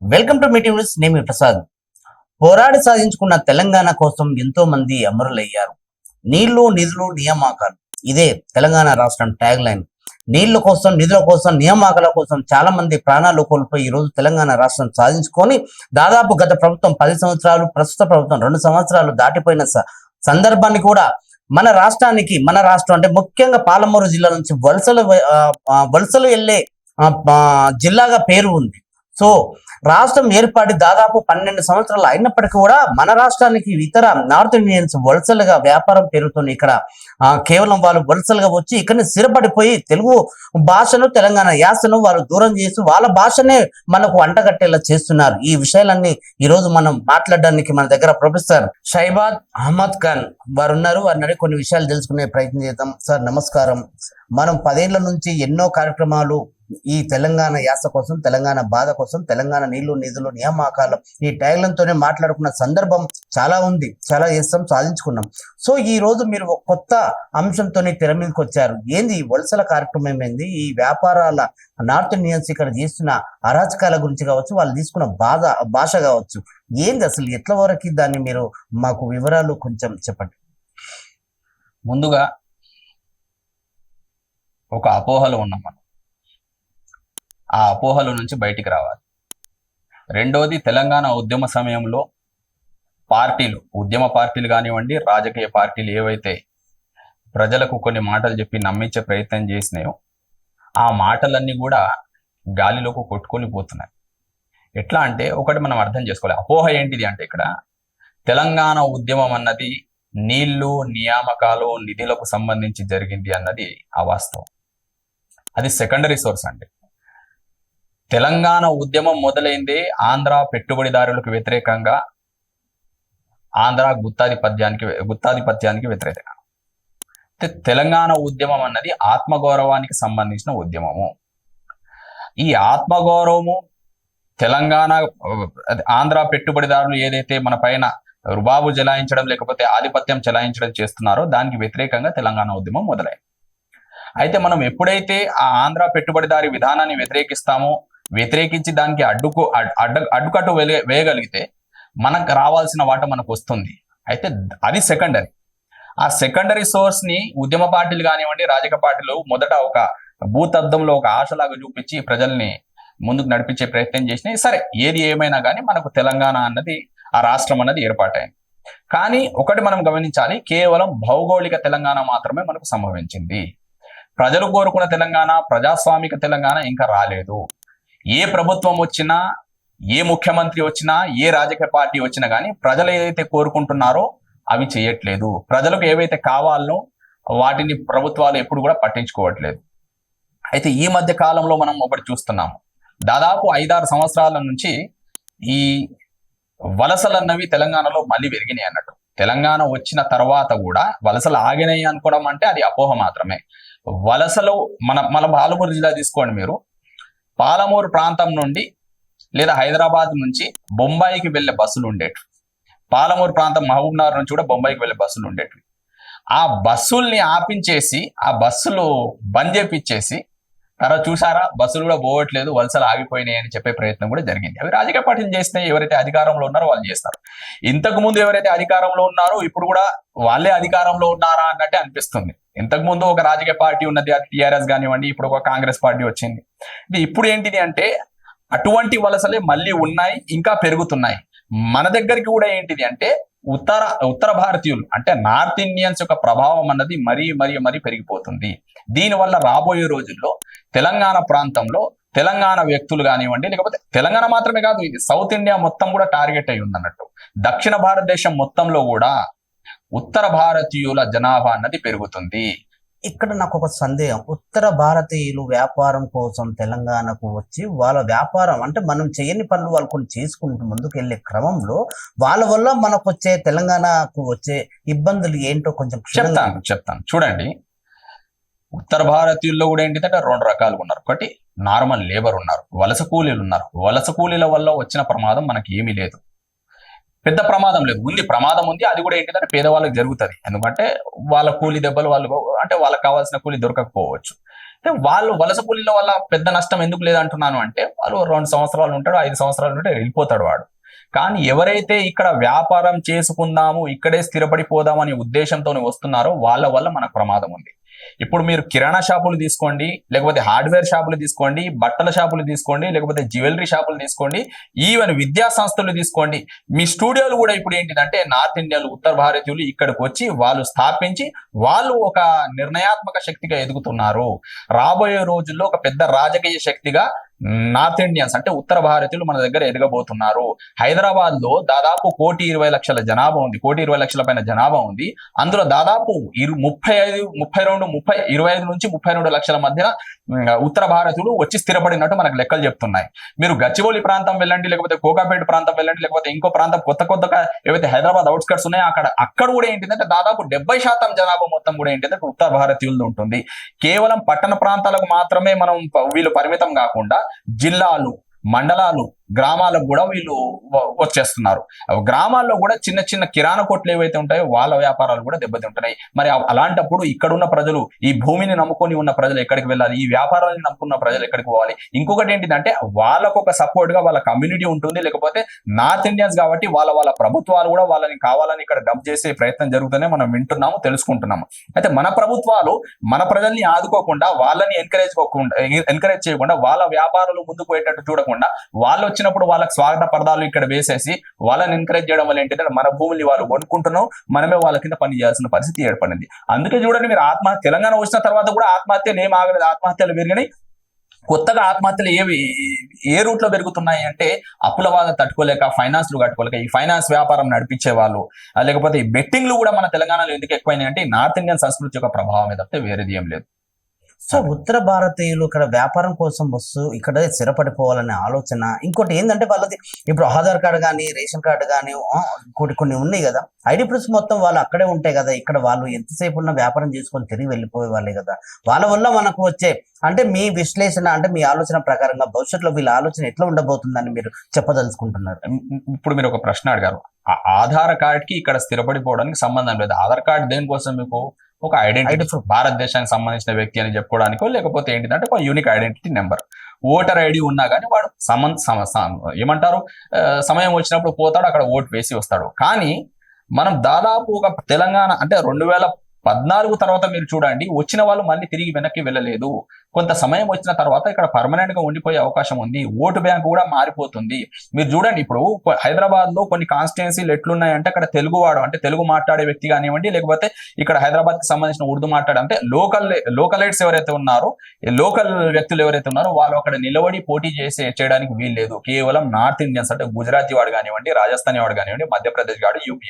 Welcome to meeting news. నేను ప్రసాద్. పోరాడి సాధించుకున్న తెలంగాణ కోసం ఎంతో మంది అమరులయ్యారు. నీళ్లు, నిధులు, నియామకాలు ఇదే తెలంగాణ రాష్ట్రం ట్యాగ్ లైన్. నీళ్ల కోసం, నిధుల కోసం, నియామకాల కోసం చాలా మంది ప్రాణాలు కోల్పోయి ఈ రోజు తెలంగాణ రాష్ట్రం సాధించుకొని దాదాపు గత ప్రభుత్వం 10 సంవత్సరాలు, ప్రస్తుత ప్రభుత్వం 2 సంవత్సరాలు దాటిపోయిన సందర్భాన్ని కూడా మన రాష్ట్రం అంటే ముఖ్యంగా పాలమూరు జిల్లా నుంచి వలసలు వెళ్లే జిల్లాగా పేరు ఉంది. సో రాష్ట్రం ఏర్పడి దాదాపు 12 సంవత్సరాలు అయినప్పటికీ కూడా మన రాష్ట్రానికి ఇతర నార్త్ ఇండియన్స్ వలసలుగా వ్యాపారం పేరుతోని ఇక్కడ కేవలం వాళ్ళు వలసలుగా వచ్చి ఇక్కడ స్థిరపడిపోయి తెలుగు భాషను, తెలంగాణ యాసను వాళ్ళు దూరం చేసి వాళ్ళ భాషనే మనకు అంటగట్టేలా చేస్తున్నారు. ఈ విషయాలన్నీ ఈ రోజు మనం మాట్లాడడానికి మన దగ్గర ప్రొఫెసర్ షైబాద్ అహ్మద్ ఖాన్ వారు ఉన్నారు. వారిని కొన్ని విషయాలు తెలుసుకునే ప్రయత్నం చేద్దాం. సార్ నమస్కారం. మనం 10 ఏళ్ల నుంచి ఎన్నో కార్యక్రమాలు ఈ తెలంగాణ యాస కోసం, తెలంగాణ బాధ కోసం, తెలంగాణ నీళ్లు, నిధులు, నియామకాలు ఈ ట్యాగ్లతోనే మాట్లాడుకున్న సందర్భం చాలా ఉంది. చాలా చేస్తాం, సాధించుకున్నాం. సో ఈ రోజు మీరు ఒక కొత్త అంశంతో తెర మీదకి వచ్చారు. ఏంది ఈ వలసల కార్యక్రమం? ఏంది ఈ వ్యాపారాల నార్త్ ఇండియన్స్ ఇక్కడ చేస్తున్న అరాచకాల గురించి కావచ్చు, వాళ్ళు తీసుకున్న భాష కావచ్చు, ఏంది అసలు ఎట్ల వరకు దాన్ని మీరు మాకు వివరాలు కొంచెం చెప్పండి. ముందుగా ఒక అపోహలు ఉన్నాం మనం. ఆ అపోహల నుంచి బయటికి రావాలి. రెండోది, తెలంగాణ ఉద్యమ సమయంలో ఉద్యమ పార్టీలు కానివ్వండి, రాజకీయ పార్టీలు ఏవైతే ప్రజలకు కొన్ని మాటలు చెప్పి నమ్మించే ప్రయత్నం చేసినాయో ఆ మాటలన్నీ కూడా గాలిలోకి కొట్టుకొని పోతున్నాయి. ఎట్లా అంటే, ఒకటి మనం అర్థం చేసుకోవాలి. అపోహ ఏంటిది అంటే, ఇక్కడ తెలంగాణ ఉద్యమం అన్నది నీళ్లు, నియామకాలు, నిధులకు సంబంధించి జరిగింది అన్నది అవాస్తవం. అది సెకండరీ సోర్స్ అండి. తెలంగాణ ఉద్యమం మొదలైంది ఆంధ్ర పెట్టుబడిదారులకు వ్యతిరేకంగా, ఆంధ్ర గుత్తాధిపత్యానికి వ్యతిరేకంగా. తెలంగాణ ఉద్యమం అన్నది ఆత్మగౌరవానికి సంబంధించిన ఉద్యమము. ఈ ఆత్మగౌరవము తెలంగాణ ఆంధ్ర పెట్టుబడిదారులు ఏదైతే మన పైన రుబాబు చెలాయించడం లేకపోతే ఆధిపత్యం చెలాయించడం చేస్తున్నారో దానికి వ్యతిరేకంగా తెలంగాణ ఉద్యమం మొదలైంది. అయితే మనం ఎప్పుడైతే ఆ ఆంధ్ర పెట్టుబడిదారి విధానాన్ని వ్యతిరేకించి దానికి అడ్డుకట్టు వేయగలిగితే మనకు రావాల్సిన వాట మనకు వస్తుంది. అయితే అది సెకండరీ. ఆ సెకండరీ సోర్స్ ని ఉద్యమ పార్టీలు కానివ్వండి, రాజకీయ పార్టీలు మొదట ఒక భూతద్దంలో ఒక ఆశలాగా చూపించి ప్రజల్ని ముందుకు నడిపించే ప్రయత్నం చేసినాయి. సరే, ఏది ఏమైనా కానీ మనకు తెలంగాణ అన్నది, ఆ రాష్ట్రం అన్నది ఏర్పాటైంది. కానీ ఒకటి మనం గమనించాలి, కేవలం భౌగోళిక తెలంగాణ మాత్రమే మనకు సంభవించింది. ప్రజలు కోరుకున్న తెలంగాణ, ప్రజాస్వామిక తెలంగాణ ఇంకా రాలేదు. ఏ ప్రభుత్వం వచ్చినా, ఏ ముఖ్యమంత్రి వచ్చినా, ఏ రాజకీయ పార్టీ వచ్చినా కానీ ప్రజలు ఏదైతే కోరుకుంటున్నారో అవి చేయట్లేదు. ప్రజలకు ఏవైతే కావాలనో వాటిని ప్రభుత్వాలు ఎప్పుడు కూడా పట్టించుకోవట్లేదు. అయితే ఈ మధ్య కాలంలో మనం ఒకటి చూస్తున్నాము. దాదాపు 5-6 సంవత్సరాల నుంచి ఈ వలసలన్నవి తెలంగాణలో మళ్ళీ పెరిగినాయి అన్నట్టు. తెలంగాణ వచ్చిన తర్వాత కూడా వలసలు ఆగినాయి అనుకోవడం అంటే అది అపోహ మాత్రమే. వలసలు మన పాలమూరు జిల్లా తీసుకోండి. మీరు పాలమూరు ప్రాంతం నుండి లేదా హైదరాబాద్ నుంచి బొంబాయికి వెళ్ళే బస్సులు ఉండేవి. పాలమూరు ప్రాంతం మహబూబ్నగర్ నుంచి కూడా బొంబాయికి వెళ్ళే బస్సులు ఉండేవి. ఆ బస్సుల్ని ఆపించేసి, ఆ బస్సులు బంద్ చేపించేసి, తర్వాత చూసారా బస్సులు కూడా పోవట్లేదు, వలసలు ఆగిపోయినాయి అని చెప్పే ప్రయత్నం కూడా జరిగింది. అవి రాజకీయ పార్టీలు చేస్తే, ఎవరైతే అధికారంలో ఉన్నారో వాళ్ళు చేస్తారు. ఇంతకు ముందు ఎవరైతే అధికారంలో ఉన్నారో ఇప్పుడు కూడా వాళ్ళే అధికారంలో ఉన్నారా అన్నట్టే అనిపిస్తుంది. ఇంతకు ముందు ఒక రాజకీయ పార్టీ ఉన్నది, అది టీఆర్ఎస్ కానివ్వండి, ఇప్పుడు ఒక కాంగ్రెస్ పార్టీ వచ్చింది. ఇప్పుడు ఏంటిది అంటే, అటువంటి వలసలే మళ్ళీ ఉన్నాయి, ఇంకా పెరుగుతున్నాయి. మన దగ్గరికి కూడా ఏంటిది అంటే ఉత్తర భారతీయులు అంటే నార్త్ ఇండియన్స్ యొక్క ప్రభావం అన్నది మరీ పెరిగిపోతుంది. దీనివల్ల రాబోయే రోజుల్లో తెలంగాణ ప్రాంతంలో తెలంగాణ వ్యక్తులు కానివ్వండి, లేకపోతే తెలంగాణ మాత్రమే కాదు, ఇది సౌత్ ఇండియా మొత్తం కూడా టార్గెట్ అయి ఉందన్నట్టు. దక్షిణ భారతదేశం మొత్తంలో కూడా ఉత్తర భారతీయుల జనాభా అన్నది పెరుగుతుంది. ఇక్కడ నాకు ఒక సందేహం. ఉత్తర భారతీయులు వ్యాపారం కోసం తెలంగాణకు వచ్చి వాళ్ళ వ్యాపారం అంటే మనం చేయని పనులు వాళ్ళు కొన్ని చేసుకుంటూ ముందుకు వెళ్ళే క్రమంలో వాళ్ళ వల్ల మనకు వచ్చే తెలంగాణకు వచ్చే ఇబ్బందులు ఏంటో కొంచెం చెప్తాను. చూడండి, ఉత్తర భారతీయుల్లో కూడా ఏంటిదంటే 2 రకాలుగా ఉన్నారు. ఒకటి నార్మల్ లేబర్ ఉన్నారు, వలస కూలీలు ఉన్నారు. వలస కూలీల వల్ల వచ్చిన ప్రమాదం మనకి ఏమీ లేదు, పెద్ద ప్రమాదం లేదు. ప్రమాదం ఉంది, అది కూడా ఏంటంటే పేదవాళ్ళకి జరుగుతుంది. ఎందుకంటే వాళ్ళ కూలి దెబ్బలు వాళ్ళకు అంటే వాళ్ళకి కావాల్సిన కూలి దొరకకపోవచ్చు. అంటే వాళ్ళు వలస కూలీల వల్ల పెద్ద నష్టం ఎందుకు లేదంటున్నాను అంటే వాళ్ళు 2 సంవత్సరాలు ఉంటాడు, 5 సంవత్సరాలు ఉంటే వెళ్ళిపోతాడు వాడు. కానీ ఎవరైతే ఇక్కడ వ్యాపారం చేసుకుందాము, ఇక్కడే స్థిరపడిపోదాం అనే ఉద్దేశంతో వస్తున్నారో వాళ్ళ వల్ల మనకు ప్రమాదం ఉంది. ఇప్పుడు మీరు కిరాణా షాపులు తీసుకోండి, లేకపోతే హార్డ్వేర్ షాపులు తీసుకోండి, బట్టల షాపులు తీసుకోండి, లేకపోతే జ్యువెలరీ షాపులు తీసుకోండి, ఈవెన్ విద్యా సంస్థలు తీసుకోండి. మీ స్టూడియోలు కూడా ఇప్పుడు ఏంటిదంటే నార్త్ ఇండియాలు, ఉత్తర భారతీయులు ఇక్కడికి వచ్చి వాళ్ళు స్థాపించి వాళ్ళు ఒక నిర్ణయాత్మక శక్తిగా ఎదుగుతున్నారు. రాబోయే రోజుల్లో ఒక పెద్ద రాజకీయ శక్తిగా నార్త్ ఇండియన్స్ అంటే ఉత్తర భారతీయులు మన దగ్గర ఎదగబోతున్నారు. హైదరాబాద్ లో దాదాపు 1,20,00,000 జనాభా ఉంది, 1,20,00,000 పైన జనాభా ఉంది. అందులో దాదాపు 25 నుంచి 32 లక్షల మధ్య ఉత్తర భారతీయులు వచ్చి స్థిరపడినట్టు మనకు లెక్కలు చెప్తున్నాయి. మీరు గచ్చిబౌలి ప్రాంతం వెళ్ళండి, లేకపోతే కోకాపేట ప్రాంతం వెళ్ళండి, లేకపోతే ఇంకో ప్రాంతం కొత్తగా ఏవైతే హైదరాబాద్ అవుట్స్కట్స్ ఉన్నాయో అక్కడ కూడా ఏంటిదంటే దాదాపు 70% జనాభా మొత్తం కూడా ఏంటిదంటే ఉత్తర భారతీయులు ఉంటుంది. కేవలం పట్టణ ప్రాంతాలకు మాత్రమే వీళ్ళు పరిమితం కాకుండా జిల్లాలు, మండలాలు, గ్రామాలకు కూడా వీళ్ళు వచ్చేస్తున్నారు. గ్రామాల్లో కూడా చిన్న చిన్న కిరాణా కొట్లు ఏవైతే ఉంటాయో వాళ్ళ వ్యాపారాలు కూడా దెబ్బతింటున్నాయి. మరి అలాంటప్పుడు ఇక్కడున్న ప్రజలు, ఈ భూమిని నమ్ముకొని ఉన్న ప్రజలు ఎక్కడికి వెళ్ళాలి, ఈ వ్యాపారాలను నమ్ముకున్న ప్రజలు ఎక్కడికి పోవాలి? ఇంకొకటి ఏంటిదంటే వాళ్ళకు ఒక సపోర్ట్ గా వాళ్ళ కమ్యూనిటీ ఉంటుంది, లేకపోతే నార్త్ ఇండియన్స్ కాబట్టి వాళ్ళ ప్రభుత్వాలు కూడా వాళ్ళని కావాలని ఇక్కడ డబ్ చేసే ప్రయత్నం జరుగుతూనే మనం వింటున్నాము, తెలుసుకుంటున్నాము. అయితే మన ప్రభుత్వాలు మన ప్రజల్ని ఆదుకోకుండా, వాళ్ళని ఎంకరేజ్ చేయకుండా, వాళ్ళ వ్యాపారాలు ముందుకు పోయేటట్టు చూడకుండా, వాళ్ళు వచ్చినప్పుడు వాళ్ళకి స్వాగత పరదాలు ఇక్కడ వేసేసి వాళ్ళని ఎంకరేజ్ చేయడం వల్ల ఏంటంటే మన భూముల్ని వాళ్ళు కొనుక్కుంటున్నాం, మనమే వాళ్ళ కింద పని చేయాల్సిన పరిస్థితి ఏర్పడింది. అందుకే చూడండి, మీరు తెలంగాణ వచ్చిన తర్వాత కూడా ఆత్మహత్యలు ఏం ఆగలేదు, ఆత్మహత్యలు పెరిగినాయి. కొత్తగా ఆత్మహత్యలు ఏ రూట్ లో పెరుగుతున్నాయి అంటే అప్పుల బాధ తట్టుకోలేక, ఫైనాన్స్లు కట్టుకోలేక, ఈ ఫైనాన్స్ వ్యాపారం నడిపించే వాళ్ళు, లేకపోతే ఈ బెట్టింగ్లు కూడా మన తెలంగాణలో ఎందుకు ఎక్కువైనాయి అంటే నార్త్ ఇండియన్ సంస్కృతి యొక్క ప్రభావం తప్పితే వేరేది ఏం లేదు. సో ఉత్తర భారతీయులు ఇక్కడ వ్యాపారం కోసం వస్తూ ఇక్కడ స్థిరపడిపోవాలనే ఆలోచన. ఇంకోటి ఏంటంటే వాళ్ళది ఇప్పుడు ఆధార్ కార్డు కానీ, రేషన్ కార్డు కానీ కొన్ని ఉన్నాయి కదా, ఐడి ప్రూఫ్స్ మొత్తం వాళ్ళు అక్కడే ఉంటాయి కదా. ఇక్కడ వాళ్ళు ఎంతసేపు ఉన్న వ్యాపారం చేసుకొని తిరిగి వెళ్ళిపోయే వాళ్ళే కదా. వాళ్ళ వల్ల మనకు వచ్చే అంటే మీ విశ్లేషణ అంటే మీ ఆలోచన ప్రకారంగా భవిష్యత్తులో వీళ్ళ ఆలోచన ఎట్లా ఉండబోతుందని మీరు చెప్పదలుచుకుంటున్నారు? ఇప్పుడు మీరు ఒక ప్రశ్న అడిగారు, ఆధార్ కార్డ్ కి ఇక్కడ స్థిరపడిపోవడానికి సంబంధం లేదు. ఆధార్ కార్డ్ దేనికోసం? మీకు ఒక ఐడెంటిటీ, భారతదేశానికి సంబంధించిన వ్యక్తి అని చెప్పుకోవడానికో, లేకపోతే ఏంటిదంటే ఒక unique identity number. Voter ID ఉన్నా కానీ వాడు ఏమంటారు, సమయం వచ్చినప్పుడు పోతాడు, అక్కడ ఓటు వేసి వస్తాడు. కానీ మనం దాదాపు ఒక తెలంగాణ అంటే 2014 తర్వాత మీరు చూడండి, వచ్చిన వాళ్ళు మళ్ళీ తిరిగి వెనక్కి వెళ్ళలేదు. కొంత సమయం వచ్చిన తర్వాత ఇక్కడ పర్మనెంట్ గా ఉండిపోయే అవకాశం ఉంది. ఓటు బ్యాంక్ కూడా మారిపోతుంది. మీరు చూడండి, ఇప్పుడు హైదరాబాద్ లో కొన్ని కాన్స్టిట్యున్సీలు ఎట్లున్నాయంటే అక్కడ తెలుగువాడు అంటే తెలుగు మాట్లాడే వ్యక్తి కానివ్వండి, లేకపోతే ఇక్కడ హైదరాబాద్ కి సంబంధించిన ఉర్దూ మాట్లాడే అంటే లోకలైట్స్ ఎవరైతే ఉన్నారో, లోకల్ వ్యక్తులు ఎవరైతే ఉన్నారో వాళ్ళు అక్కడ నిలబడి పోటీ చేయడానికి వీల్లేదు. కేవలం నార్త్ ఇండియన్స్ అంటే గుజరాతీ వాడు కానివ్వండి, రాజస్థానీ వాడు కానివ్వండి, మధ్యప్రదేశ్ వాడు, యూపీ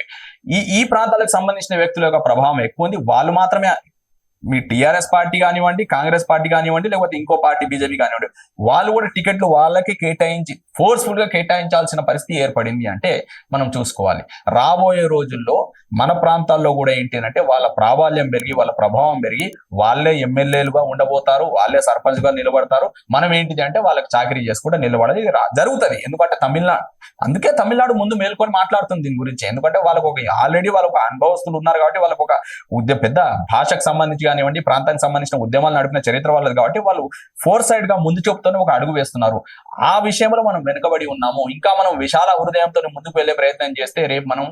ఈ ప్రాంతాలకు సంబంధించిన వ్యక్తుల యొక్క ప్రభావం ఎక్కువ ఉంది. వాళ్ళు మాత్రమే, మీ టీఆర్ఎస్ పార్టీ కానివ్వండి, కాంగ్రెస్ పార్టీ కానివ్వండి, లేకపోతే ఇంకో పార్టీ బీజేపీ కానివ్వండి, వాళ్ళు కూడా టికెట్లు వాళ్ళకి కేటాయించి ఫోర్స్ఫుల్ గా కేటాయించాల్సిన పరిస్థితి ఏర్పడింది అంటే మనం చూసుకోవాలి. రాబోయే రోజుల్లో మన ప్రాంతాల్లో కూడా ఏంటి అంటే వాళ్ళ ప్రాబల్యం పెరిగి, వాళ్ళ ప్రభావం పెరిగి, వాళ్ళే ఎమ్మెల్యేలుగా ఉండబోతారు, వాళ్ళే సర్పంచ్ గా నిలబడతారు. మనం ఏంటిది అంటే వాళ్ళకి చాకరీ చేసుకుంటే నిలబడేది జరుగుతుంది. ఎందుకంటే అందుకే తమిళనాడు ముందు మేల్కొని మాట్లాడుతుంది దీని గురించి. ఎందుకంటే వాళ్ళకు ఆల్రెడీ వాళ్ళకు అనుభవస్తులు ఉన్నారు కాబట్టి, వాళ్ళకు ఒక పెద్ద భాషకు సంబంధించి కానివ్వండి, ప్రాంతానికి సంబంధించిన ఉద్యమాలు నడిపిన చరిత్ర వాళ్ళది కాబట్టి వాళ్ళు ఫోర్ సైడ్ గా ముందు చూపుతోనే ఒక అడుగు వేస్తున్నారు. ఆ విషయంలో మనం వెనుకబడి ఉన్నాము. ఇంకా మనం విశాల హృదయంతో ముందుకు వెళ్లే ప్రయత్నం చేస్తే రేపు మనం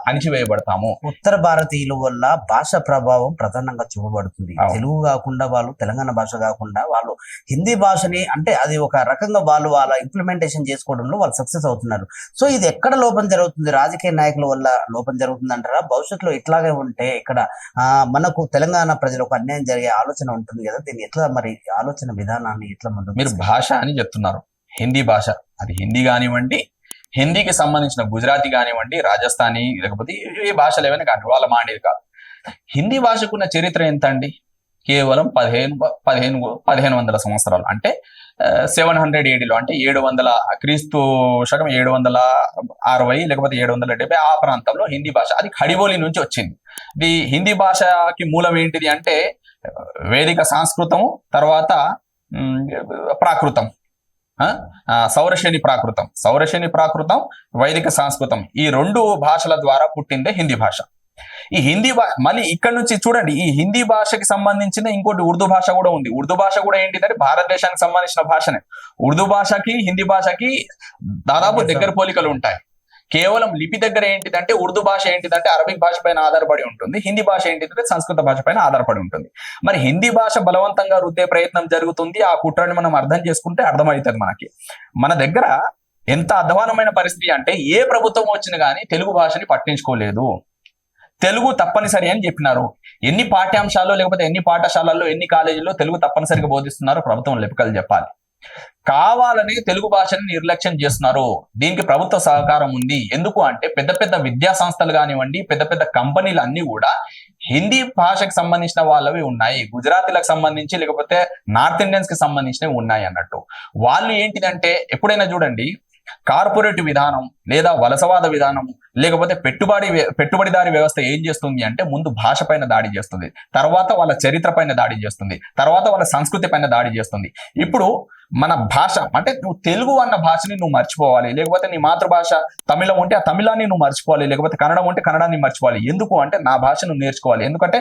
అణిచివేయబడతాము. ఉత్తర భారతీయుల వల్ల భాష ప్రభావం ప్రధానంగా చూపబడుతుంది. తెలుగు కాకుండా వాళ్ళు, తెలంగాణ భాష కాకుండా వాళ్ళు హిందీ భాషని అంటే అది ఒక రకంగా వాళ్ళ ఇంప్లిమెంటేషన్ చేసుకోవడంలో వాళ్ళు సక్సెస్ అవుతున్నారు. సో ఇది ఎక్కడ లోపం జరుగుతుంది? రాజకీయ నాయకుల వల్ల లోపం జరుగుతుంది అంటారా? భవిష్యత్తులో ఇట్లాగే ఉంటే ఇక్కడ మనకు తెలంగాణ ప్రజలకు అన్యాయం జరిగే ఆలోచన ఉంటుంది కదా, దీన్ని ఎట్లా మరి ఆలోచన విధానాన్ని ఎట్లా ముందు? మీరు భాష అని చెప్తున్నారు, హిందీ భాష, అది హిందీ కానివ్వండి, హిందీకి సంబంధించిన గుజరాతీ కానివ్వండి, రాజస్థానీ, లేకపోతే ఏ భాషలు ఏమైనా కానీ వాళ్ళ మాండేది కాదు. హిందీ భాషకున్న చరిత్ర ఎంత అండి? కేవలం 1500 సంవత్సరాలు. అంటే 700 AD అంటే 700 క్రీస్తు శకం 760 లేకపోతే 770 ఆ ప్రాంతంలో హిందీ భాష, అది ఖడిబోలి నుంచి వచ్చింది. ఇది హిందీ భాషకి మూలం ఏంటిది అంటే వేదిక సంస్కృతము, తర్వాత ప్రాకృతం, సౌరశేని ప్రాకృతం, వైదిక సంస్కృతం, ఈ 2 భాషల ద్వారా పుట్టిందే హిందీ భాష. ఈ హిందీ మళ్ళీ ఇక్కడ నుంచి చూడండి, ఈ హిందీ భాషకి సంబంధించిన ఇంకోటి ఉర్దూ భాష కూడా ఉంది. ఉర్దూ భాష కూడా ఏంటిదంటే భారతదేశానికి సంబంధించిన భాషనే. ఉర్దూ భాషకి హిందీ భాషకి దాదాపు దగ్గర పోలికలు ఉంటాయి. కేవలం లిపి దగ్గర ఏంటిదంటే ఉర్దూ భాష ఏంటిదంటే అరబిక్ భాష పైన ఆధారపడి ఉంటుంది, హిందీ భాష ఏంటిదంటే సంస్కృత భాష పైన ఆధారపడి ఉంటుంది. మరి హిందీ భాష బలవంతంగా రుద్దే ప్రయత్నం జరుగుతుంది. ఆ కుట్రని మనం అర్థం చేసుకుంటే అర్థమవుతుంది మనకి. మన దగ్గర ఎంత అధ్వానమైన పరిస్థితి అంటే ఏ ప్రభుత్వం వచ్చినా కానీ తెలుగు భాషని పట్టించుకోలేదు. తెలుగు తప్పనిసరి అని చెప్పినారు. ఎన్ని పాఠ్యాంశాల్లో లేకపోతే ఎన్ని పాఠశాలల్లో ఎన్ని కాలేజీల్లో తెలుగు తప్పనిసరిగా బోధిస్తున్నారో ప్రభుత్వం లెక్కలు చెప్పాలి. కావాలని తెలుగు భాషని నిర్లక్ష్యం చేస్తున్నారు. దీనికి ప్రభుత్వ సహకారం ఉంది. ఎందుకు అంటే పెద్ద పెద్ద విద్యా సంస్థలు కానివ్వండి, పెద్ద పెద్ద కంపెనీలు అన్ని కూడా హిందీ భాషకు సంబంధించిన వాళ్ళవి ఉన్నాయి. గుజరాతీలకు సంబంధించి లేకపోతే నార్త్ ఇండియన్స్ కి సంబంధించినవి ఉన్నాయి అన్నట్టు. వాళ్ళు ఏంటిదంటే ఎప్పుడైనా చూడండి, కార్పొరేట్ విధానం లేదా వలసవాద విధానం లేకపోతే పెట్టుబడిదారి వ్యవస్థ ఏం చేస్తుంది అంటే ముందు భాష పైన దాడి చేస్తుంది, తర్వాత వాళ్ళ చరిత్ర పైన దాడి చేస్తుంది, తర్వాత వాళ్ళ సంస్కృతి పైన దాడి చేస్తుంది. ఇప్పుడు మన భాష అంటే నువ్వు తెలుగు అన్న భాషని నువ్వు మర్చిపోవాలి, లేకపోతే నీ మాతృభాష తమిళం ఉంటే ఆ తమిళాన్ని నువ్వు మర్చిపోవాలి, లేకపోతే కన్నడం ఉంటే కన్నడాన్ని మర్చిపోవాలి. ఎందుకు అంటే నా భాషను నేర్చుకోవాలి. ఎందుకంటే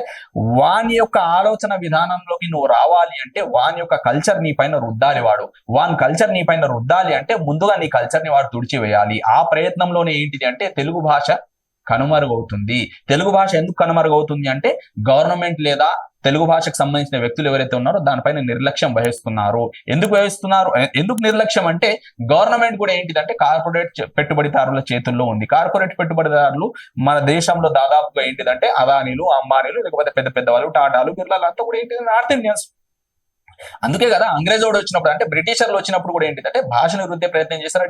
వాని యొక్క ఆలోచన విధానంలోకి నువ్వు రావాలి అంటే వాని యొక్క కల్చర్ నీ పైన రుద్దాలి. వాని కల్చర్ నీ పైన రుద్దాలి అంటే ముందుగా నీ కల్చర్ ని వాడు తుడిచివేయాలి. ఆ ప్రయత్నంలోనే ఏంటిది అంటే తెలుగు భాష కనుమరుగవుతుంది. తెలుగు భాష ఎందుకు కనుమరుగవుతుంది అంటే గవర్నమెంట్ లేదా తెలుగు భాషకు సంబంధించిన వ్యక్తులు ఎవరైతే ఉన్నారో దానిపైన నిర్లక్ష్యం వహిస్తున్నారు. ఎందుకు నిర్లక్ష్యం అంటే గవర్నమెంట్ కూడా ఏంటిదంటే కార్పొరేట్ పెట్టుబడిదారుల చేతుల్లో ఉంది. కార్పొరేట్ పెట్టుబడిదారులు మన దేశంలో దాదాపుగా ఏంటిదంటే అదానీలు, అంబానీలు, లేకపోతే పెద్ద పెద్ద వాళ్ళు, టాటాలు, బిర్లాలు అంతా కూడా ఏంటిది నార్త్ ఇండియన్స్. అందుకే కదా అంగ్రేజోడు వచ్చినప్పుడు అంటే బ్రిటిషర్లు వచ్చినప్పుడు కూడా ఏంటిదంటే భాషను వృద్ధి ప్రయత్నం చేస్తారు.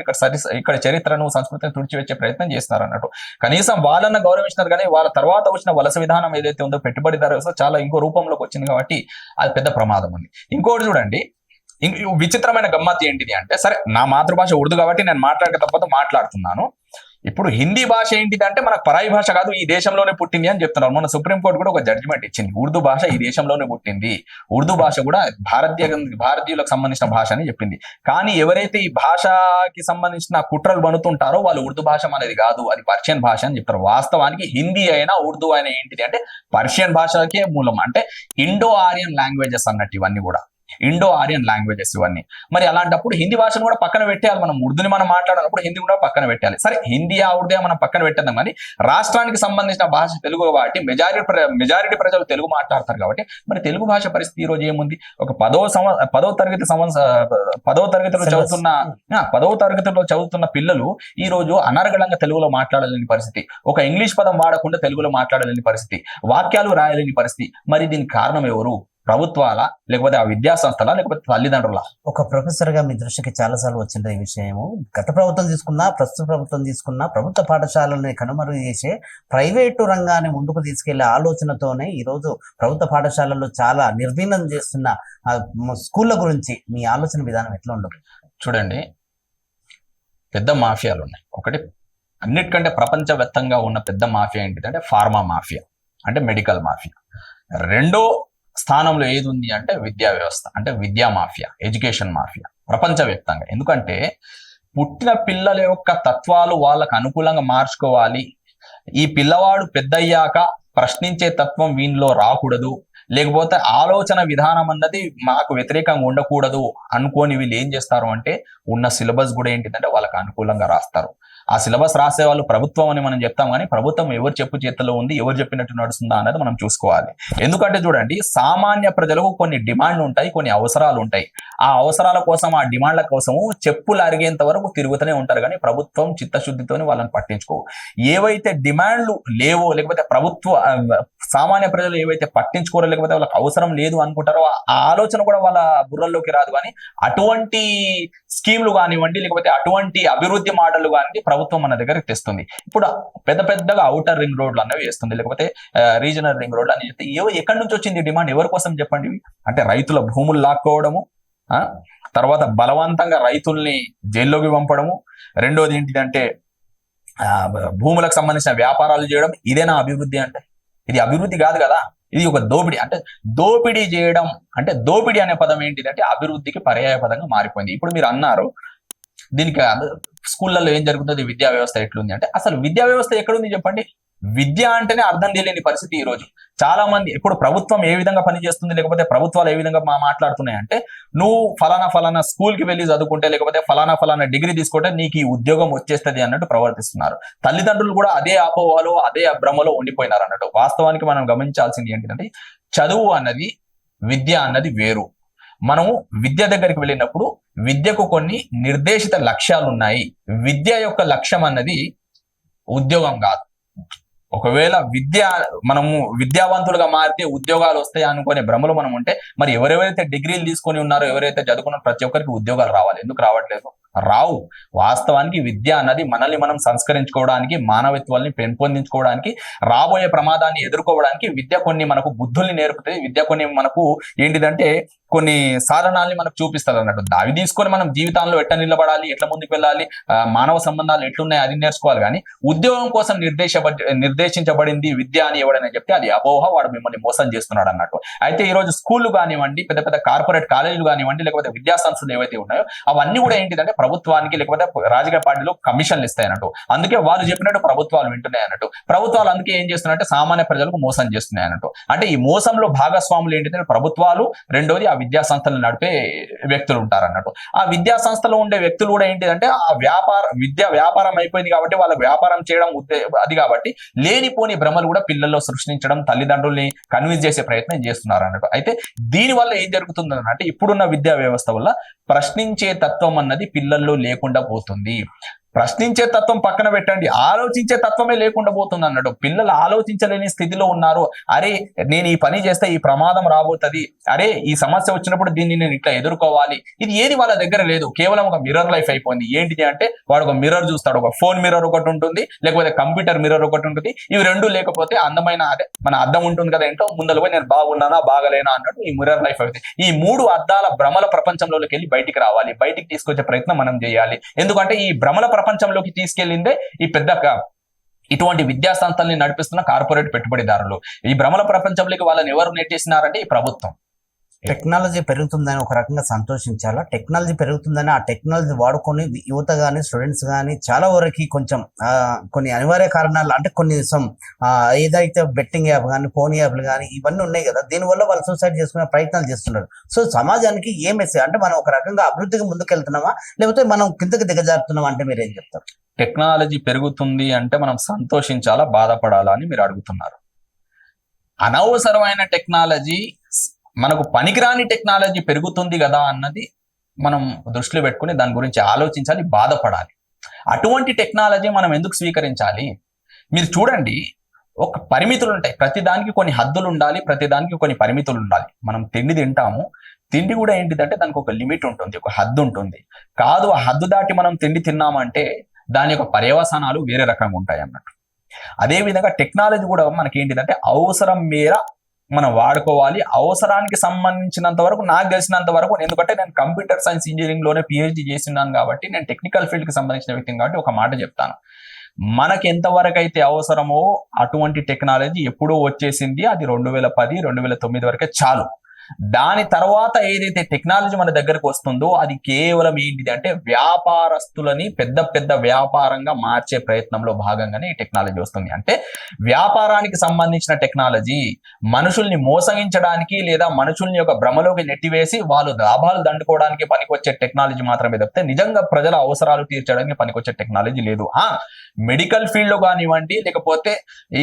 ఇక్కడ చరిత్రను సంస్కృతిని తుడిచివచ్చే ప్రయత్నం చేస్తారు అన్నట్టు. కనీసం వాళ్ళన్న గౌరవించినారు కానీ వాళ్ళ తర్వాత వచ్చిన వలస విధానం ఏదైతే ఉందో పెట్టుబడిదారు చాలా ఇంకో రూపంలోకి వచ్చింది కాబట్టి అది పెద్ద ప్రమాదం ఉంది. ఇంకోటి చూడండి, విచిత్రమైన గమ్మత్తు ఏంటిది అంటే సరే నా మాతృభాష ఉర్దూ కాబట్టి నేను మాట్లాడక తప్పదు మాట్లాడుతున్నాను. ఇప్పుడు హిందీ భాష ఏంటిది అంటే మనకు పరాయి భాష కాదు, ఈ దేశంలోనే పుట్టింది అని చెప్తున్నారు. మన సుప్రీంకోర్టు కూడా ఒక జడ్జిమెంట్ ఇచ్చింది, ఉర్దూ భాష ఈ దేశంలోనే పుట్టింది, ఉర్దూ భాష కూడా భారతీయులకు సంబంధించిన భాష అని చెప్పింది. కానీ ఎవరైతే ఈ భాషకి సంబంధించిన కుట్రలు బనుతుంటారో వాళ్ళు ఉర్దూ భాష అనేది కాదు, అది పర్షియన్ భాష అని చెప్తారు. వాస్తవానికి హిందీ అయినా ఉర్దూ అయినా ఏంటిది అంటే పర్షియన్ భాషకే మూలం. అంటే ఇండో ఆరియన్ లాంగ్వేజెస్ అన్నట్టు ఇవన్నీ కూడా ఇండో ఆరియన్ లాంగ్వేజెస్ ఇవన్నీ. మరి అలాంటప్పుడు హిందీ భాషను కూడా పక్కన పెట్టేయాలి. మనం ఉర్దూని మనం మాట్లాడినప్పుడు హిందీ కూడా పక్కన పెట్టాలి. సరే హిందీ ఉర్దూ మనం పక్కన పెట్టేద్దాం, కానీ రాష్ట్రానికి సంబంధించిన భాష తెలుగు కాబట్టి మెజారిటీ ప్రజలు తెలుగు మాట్లాడతారు కాబట్టి మరి తెలుగు భాష పరిస్థితి ఈ రోజు ఏముంది? ఒక 10వ తరగతిలో చదువుతున్న పిల్లలు ఈ రోజు అనర్గళంగా తెలుగులో మాట్లాడలేని పరిస్థితి, ఒక ఇంగ్లీష్ పదం వాడకుండా తెలుగులో మాట్లాడలేని పరిస్థితి, వాక్యాలు రాయలేని పరిస్థితి. మరి దీనికి కారణం ఎవరు? ప్రభుత్వాల, లేకపోతే ఆ విద్యా సంస్థల, లేకపోతే తల్లిదండ్రుల? ఒక ప్రొఫెసర్ గా మీ దృష్టికి చాలాసార్లు వచ్చింది ఈ విషయము. గత ప్రభుత్వం తీసుకున్నా, ప్రస్తుత ప్రభుత్వం తీసుకున్నా, ప్రభుత్వ పాఠశాలని కనుమరుగు చేసే ప్రైవేటు రంగాన్ని ముందుకు తీసుకెళ్లే ఆలోచనతోనే ఈరోజు ప్రభుత్వ పాఠశాలల్లో చాలా నిర్వీణం చేస్తున్న స్కూళ్ళ గురించి మీ ఆలోచన విధానం ఎట్లా ఉండదు? చూడండి, పెద్ద మాఫియాలు ఉన్నాయి. ఒకటి అన్నిటికంటే ప్రపంచవ్యాప్తంగా ఉన్న పెద్ద మాఫియా ఏంటిదంటే ఫార్మా మాఫియా, అంటే మెడికల్ మాఫియా. రెండో స్థానంలో ఏది ఉంది అంటే విద్యా వ్యవస్థ, అంటే విద్యా మాఫియా, ఎడ్యుకేషన్ మాఫియా ప్రపంచవ్యాప్తంగా. ఎందుకంటే పుట్టిన పిల్లల యొక్క తత్వాలు వాళ్ళకు అనుకూలంగా మార్చుకోవాలి. ఈ పిల్లవాడు పెద్దయ్యాక ప్రశ్నించే తత్వం వీనిలో రాకూడదు, లేకపోతే ఆలోచన విధానం అన్నది మాకు వ్యతిరేకంగా ఉండకూడదు అనుకోని వీళ్ళు ఏం చేస్తారు అంటే ఉన్న సిలబస్ కూడా ఏంటిదంటే వాళ్ళకి అనుకూలంగా రాస్తారు. ఆ సిలబస్ రాసే వాళ్ళు ప్రభుత్వం అని మనం చెప్తాం, కానీ ప్రభుత్వం ఎవరు చెప్పు చేతిలో ఉంది, ఎవరు చెప్పినట్టు నడుస్తుందా అనేది మనం చూసుకోవాలి. ఎందుకంటే చూడండి, సామాన్య ప్రజలకు కొన్ని డిమాండ్లు ఉంటాయి, కొన్ని అవసరాలు ఉంటాయి. ఆ అవసరాల కోసం, ఆ డిమాండ్ల కోసము చెప్పులు అరిగేంత వరకు తిరుగుతూనే ఉంటారు, కానీ ప్రభుత్వం చిత్తశుద్ధితోని వాళ్ళని పట్టించుకో. ఏవైతే డిమాండ్లు లేవో, లేకపోతే సామాన్య ప్రజలు ఏవైతే పట్టించుకోరో, లేకపోతే వాళ్ళకి అవసరం లేదు అనుకుంటారో ఆ ఆలోచన కూడా వాళ్ళ బుర్రల్లోకి రాదు. కానీ అటువంటి స్కీమ్లు కానివ్వండి, లేకపోతే అటువంటి అభివృద్ధి మోడళ్లు కానివ్వండి ప్రభుత్వం మన దగ్గరికి తెస్తుంది. ఇప్పుడు పెద్దగా ఔటర్ రింగ్ రోడ్లు అనేవి వేస్తుంది, లేకపోతే రీజనల్ రింగ్ రోడ్లు అని చెప్తే ఎక్కడి నుంచి వచ్చింది డిమాండ్? ఎవరి కోసం చెప్పండి? అంటే రైతుల భూములు లాక్కోవడము, తర్వాత బలవంతంగా రైతుల్ని జైల్లోకి పంపడము, రెండోది ఏంటిదంటే భూములకు సంబంధించిన వ్యాపారాలు చేయడం. ఇదేనా అభివృద్ధి? అంటే ఇది అభివృద్ధి కాదు కదా, ఇది ఒక దోపిడీ. అంటే దోపిడీ చేయడం, అంటే దోపిడీ అనే పదం ఏంటిదంటే అభివృద్ధికి పర్యాయ పదంగా మారిపోయింది. ఇప్పుడు మీరు అన్నారు దీనికి స్కూళ్ళల్లో ఏం జరుగుతుంది, విద్యా వ్యవస్థ ఎట్లుంది అంటే, అసలు విద్యా వ్యవస్థ ఎక్కడుంది చెప్పండి. విద్య అంటేనే అర్థం తెలియని పరిస్థితి ఈ రోజు. చాలా మంది ఇప్పుడు ప్రభుత్వం ఏ విధంగా పనిచేస్తుంది, లేకపోతే ప్రభుత్వాలు ఏ విధంగా మాట్లాడుతున్నాయి అంటే, నువ్వు ఫలానా స్కూల్ కి వెళ్ళి చదువుకుంటే, లేకపోతే ఫలానా డిగ్రీ తీసుకుంటే నీకు ఈ ఉద్యోగం వచ్చేస్తుంది అన్నట్టు ప్రవర్తిస్తున్నారు. తల్లిదండ్రులు కూడా అదే అపోహలో, అదే భ్రమలో ఉండిపోయినారు అన్నట్టు. వాస్తవానికి మనం గమనించాల్సింది ఏంటంటే, చదువు అన్నది, విద్య అన్నది వేరు. మనము విద్య దగ్గరికి వెళ్ళినప్పుడు విద్యకు కొన్ని నిర్దేశిత లక్ష్యాలు ఉన్నాయి. విద్య యొక్క లక్ష్యం అన్నది ఉద్యోగం కాదు. ఒకవేళ మనము విద్యావంతులుగా మారితే ఉద్యోగాలు వస్తాయి అనుకునే భ్రమలు మనం ఉంటే, మరి ఎవరెవరైతే డిగ్రీలు తీసుకొని ఉన్నారో, ఎవరైతే చదువుకున్నారో ప్రతి ఒక్కరికి ఉద్యోగాలు రావాలి. ఎందుకు రావట్లేదు? రావు. వాస్తవానికి విద్య అన్నది మనల్ని మనం సంస్కరించుకోవడానికి, మానవత్వాన్ని పెంపొందించుకోవడానికి, రాబోయే ప్రమాదాన్ని ఎదుర్కోవడానికి విద్య కొన్ని మనకు బుద్ధుల్ని నేర్పుతుంది. విద్య కొన్ని మనకు ఏంటిదంటే కొన్ని సాధనాల్ని మనకు చూపిస్తుంది అన్నట్టు. అవి తీసుకొని మనం జీవితాల్లో ఎట్లా నిలబడాలి, ఎట్లా ముందుకు వెళ్ళాలి, మానవ సంబంధాలు ఎట్లున్నాయి అది నేర్చుకోవాలి. కానీ ఉద్యోగం కోసం నిర్దేశించబడింది విద్య అని ఎవడైనా చెప్తే అది అపోహ, వాడు మిమ్మల్ని మోసం చేస్తున్నాడు అన్నట్టు. అయితే ఈ రోజు స్కూళ్ళు కానివ్వండి, పెద్ద పెద్ద కార్పొరేట్ కాలేజీలు కానివ్వండి, లేకపోతే విద్యా సంస్థలు ఏవైతే ఉన్నాయో అవన్నీ కూడా ఏంటిదంటే ప్రభుత్వానికి లేకపోతే రాజకీయ పార్టీలు కమిషన్లు ఇస్తాయి అన్నట్టు. అందుకే వాళ్ళు చెప్పినట్టు ప్రభుత్వాలు వింటున్నాయి అన్నట్టు. ప్రభుత్వాలు అందుకే ఏం చేస్తున్నాయంటే సామాన్య ప్రజలకు మోసం చేస్తున్నాయి అన్నట్టు. అంటే ఈ మోసంలో భాగస్వాములు ఏంటంటే ప్రభుత్వాలు, రెండోది ఆ విద్యా సంస్థలు నడిపే వ్యక్తులు ఉంటారు అన్నట్టు. ఆ విద్యా సంస్థలో ఉండే వ్యక్తులు కూడా ఏంటిదంటే ఆ విద్య వ్యాపారం అయిపోయింది కాబట్టి వాళ్ళ వ్యాపారం చేయడం అది కాబట్టి లేనిపోని భ్రమలు కూడా పిల్లల్లో సృష్టించడం, తల్లిదండ్రుల్ని కన్విన్స్ చేసే ప్రయత్నం చేస్తున్నారు అన్నట్టు. అయితే దీని వల్ల ఏం జరుగుతుంది అంటే, ఇప్పుడున్న విద్యా వ్యవస్థ వల్ల ప్రశ్నించే తత్వం అన్నది పిల్లల్లో లేకుండా పోతుంది. ప్రశ్నించే తత్వం పక్కన పెట్టండి, ఆలోచించే తత్వమే లేకుండా పోతుంది అన్నట్టు. పిల్లలు ఆలోచించలేని స్థితిలో ఉన్నారు. అరే నేను ఈ పని చేస్తే ఈ ప్రమాదం రాబోతుంది, అరే ఈ సమస్య వచ్చినప్పుడు దీన్ని నేను ఇట్లా ఎదుర్కోవాలి, ఇది ఏది వాళ్ళ దగ్గర లేదు. కేవలం ఒక మిర్రర్ లైఫ్ అయిపోయింది. ఏంటిది అంటే వాడు ఒక మిర్రర్ చూస్తాడు, ఒక ఫోన్ మిర్రర్ ఒకటి ఉంటుంది, లేకపోతే కంప్యూటర్ మిర్రర్ ఒకటి ఉంటుంది. ఇవి రెండు లేకపోతే అందమైన అదే మన అద్దం ఉంటుంది కదా, ఏంటో ముందర పోయి నేను బాగున్నానా బాగలేనా అన్నట్టు ఈ మిర్రర్ లైఫ్ అవుతుంది. ఈ మూడు అద్దాల భ్రమల ప్రపంచంలోకి వెళ్ళి బయటికి రావాలి, బయటికి తీసుకొచ్చే ప్రయత్నం మనం చేయాలి. ఎందుకంటే ఈ భ్రమల ప్రపంచంలోకి తీసుకెళ్లిందే ఈ పెద్ద ఇటువంటి విద్యా సంస్థల్ని నడిపిస్తున్న కార్పొరేట్ పెట్టుబడిదారులు. ఈ భ్రమల ప్రపంచంలోకి వాళ్ళని ఎవరు నెట్టేసినారంటే ఈ ప్రభుత్వం. టెక్నాలజీ పెరుగుతుందని ఒక రకంగా సంతోషించాలా? టెక్నాలజీ పెరుగుతుందని ఆ టెక్నాలజీ వాడుకొని యువత కానీ స్టూడెంట్స్ కానీ చాలా వరకు కొంచెం కొన్ని అనివార్య కారణాలు అంటే కొన్ని ఏదైతే బెట్టింగ్ యాప్ కానీ ఫోన్ యాప్లు కానీ ఇవన్నీ ఉన్నాయి కదా, దీనివల్ల వాళ్ళు సూసైడ్ చేసుకునే ప్రయత్నాలు చేస్తున్నారు. సో సమాజానికి ఏ మెసేజ్ అంటే, మనం ఒక రకంగా అభివృద్ధికి ముందుకెళ్తున్నామా లేకపోతే మనం కిందకి దిగజారుతున్నామా అంటే మీరు ఏం చెప్తారు? టెక్నాలజీ పెరుగుతుంది అంటే మనం సంతోషించాలా, బాధపడాలా అని మీరు అడుగుతున్నారు. అనవసరమైన టెక్నాలజీ, మనకు పనికిరాని టెక్నాలజీ పెరుగుతుంది కదా అన్నది మనం దృష్టిలో పెట్టుకుని దాని గురించి ఆలోచించాలి, బాధపడాలి. అటువంటి టెక్నాలజీ మనం ఎందుకు స్వీకరించాలి? మీరు చూడండి, ఒక పరిమితులు ఉంటాయి. ప్రతిదానికి కొన్ని హద్దులు ఉండాలి, ప్రతిదానికి కొన్ని పరిమితులు ఉండాలి. మనం తిండి తింటాము, తిండి కూడా ఏంటిదంటే దానికి ఒక లిమిట్ ఉంటుంది, ఒక హద్దు ఉంటుంది. కాదు ఆ హద్దు దాటి మనం తిండి తిన్నామంటే దాని యొక్క పర్యవసానాలు వేరే రకంగా ఉంటాయి అన్నట్టు. అదేవిధంగా టెక్నాలజీ కూడా మనకి ఏంటిదంటే అవసరం మేర మనం వాడుకోవాలి. అవసరానికి సంబంధించినంత వరకు, నాకు తెలిసినంత వరకు, ఎందుకంటే నేను కంప్యూటర్ సైన్స్ ఇంజనీరింగ్ లోనే PhD చేస్తున్నాను కాబట్టి నేను టెక్నికల్ ఫీల్డ్ కి సంబంధించిన వ్యక్తిని కాబట్టి ఒక మాట చెప్తాను. మనకి ఎంతవరకు అయితే అవసరమో అటువంటి టెక్నాలజీ ఎప్పుడూ వచ్చేసింది. అది 2010, 2009 వరకే చాలు. దాని తర్వాత ఏదైతే టెక్నాలజీ మన దగ్గరకు వస్తుందో అది కేవలం ఏంటిది అంటే వ్యాపారస్తులని పెద్ద పెద్ద వ్యాపారంగా మార్చే ప్రయత్నంలో భాగంగానే ఈ టెక్నాలజీ వస్తుంది. అంటే వ్యాపారానికి సంబంధించిన టెక్నాలజీ మనుషుల్ని మోసగించడానికి లేదా మనుషుల్ని యొక్క భ్రమలోకి నెట్టివేసి వాళ్ళు లాభాలు దండుకోవడానికి పనికొచ్చే టెక్నాలజీ మాత్రమే తప్పితే నిజంగా ప్రజల అవసరాలు తీర్చడానికి పనికొచ్చే టెక్నాలజీ లేదు. మెడికల్ ఫీల్డ్ లో కానివ్వండి, లేకపోతే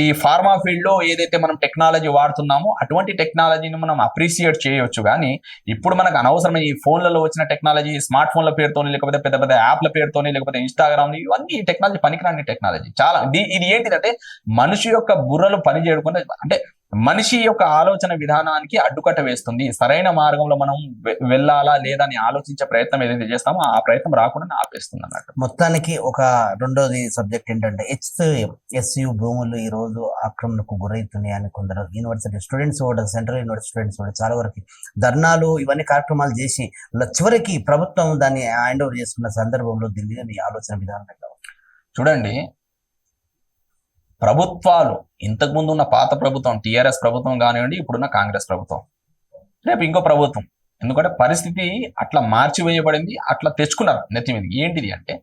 ఈ ఫార్మా ఫీల్డ్ లో ఏదైతే మనం టెక్నాలజీ వాడుతున్నామో అటువంటి టెక్నాలజీని మనం అప్రిసియేట్ చేయొచ్చు. కానీ ఇప్పుడు మనకు అనవసరమైన ఈ ఫోన్లలో వచ్చిన టెక్నాలజీ, స్మార్ట్ ఫోన్ల పేరుతోని, లేకపోతే పెద్ద పెద్ద యాప్ల పేరుతోని, లేకపోతే ఇన్స్టాగ్రామ్, ఇవన్నీ టెక్నాలజీ పనికిరాని టెక్నాలజీ. చాలా ఇది ఏంటిదంటే మనిషి యొక్క బుర్రలు పని చేయకుండా, అంటే మనిషి యొక్క ఆలోచన విధానానికి అడ్డుకట్ట వేస్తుంది. సరైన మార్గంలో మనం వెళ్ళాలా లేదా అని ఆలోచించే ప్రయత్నం ఏదైతే చేస్తామో ఆ ప్రయత్నం రాకుండా ఆపేస్తుంది అన్నట్టు. మొత్తానికి ఒక రెండోది సబ్జెక్ట్ ఏంటంటే HSU భూములు ఈ రోజు ఆక్రమణకు గురవుతున్నాయి అని కొందరు యూనివర్సిటీ స్టూడెంట్స్ కూడా, సెంట్రల్ యూనివర్సిటీ స్టూడెంట్స్ కూడా చాలా వరకు ధర్నాలు ఇవన్నీ కార్యక్రమాలు చేసి చివరికి ప్రభుత్వం దాన్ని హ్యాండ్ ఓవర్ చేసుకున్న సందర్భంలో దీని మీద మీ ఆలోచన విధానం ఎట్లా? చూడండి, ప్రభుత్వాలు ఇంతకుముందు ఉన్న పాత ప్రభుత్వం TRS ప్రభుత్వం కానివ్వండి, ఇప్పుడున్న కాంగ్రెస్ ప్రభుత్వం, రేపు ఇంకో ప్రభుత్వం, ఎందుకంటే పరిస్థితి అట్లా మార్చివేయబడింది, అట్లా తెచ్చుకున్నారు నెత్తి మీద. ఏంటిది అంటే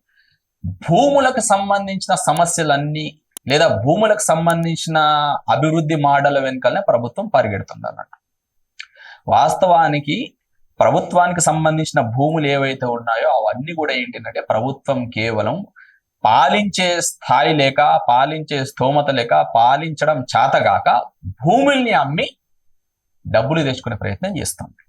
భూములకు సంబంధించిన సమస్యలన్నీ లేదా భూములకు సంబంధించిన అభివృద్ధి మోడల్ వెనుకనే ప్రభుత్వం పరిగెడుతుంది అన్నట్టు. వాస్తవానికి ప్రభుత్వానికి సంబంధించిన భూములు ఏవైతే ఉన్నాయో అవన్నీ కూడా ఏంటంటే ప్రభుత్వం కేవలం పాలించే స్థాయి లేక, పాలించే స్థోమత లేక, పాలించడం చేతగాక భూముల్ని అమ్మి డబ్బులు తెచ్చుకునే ప్రయత్నం చేస్తుంది.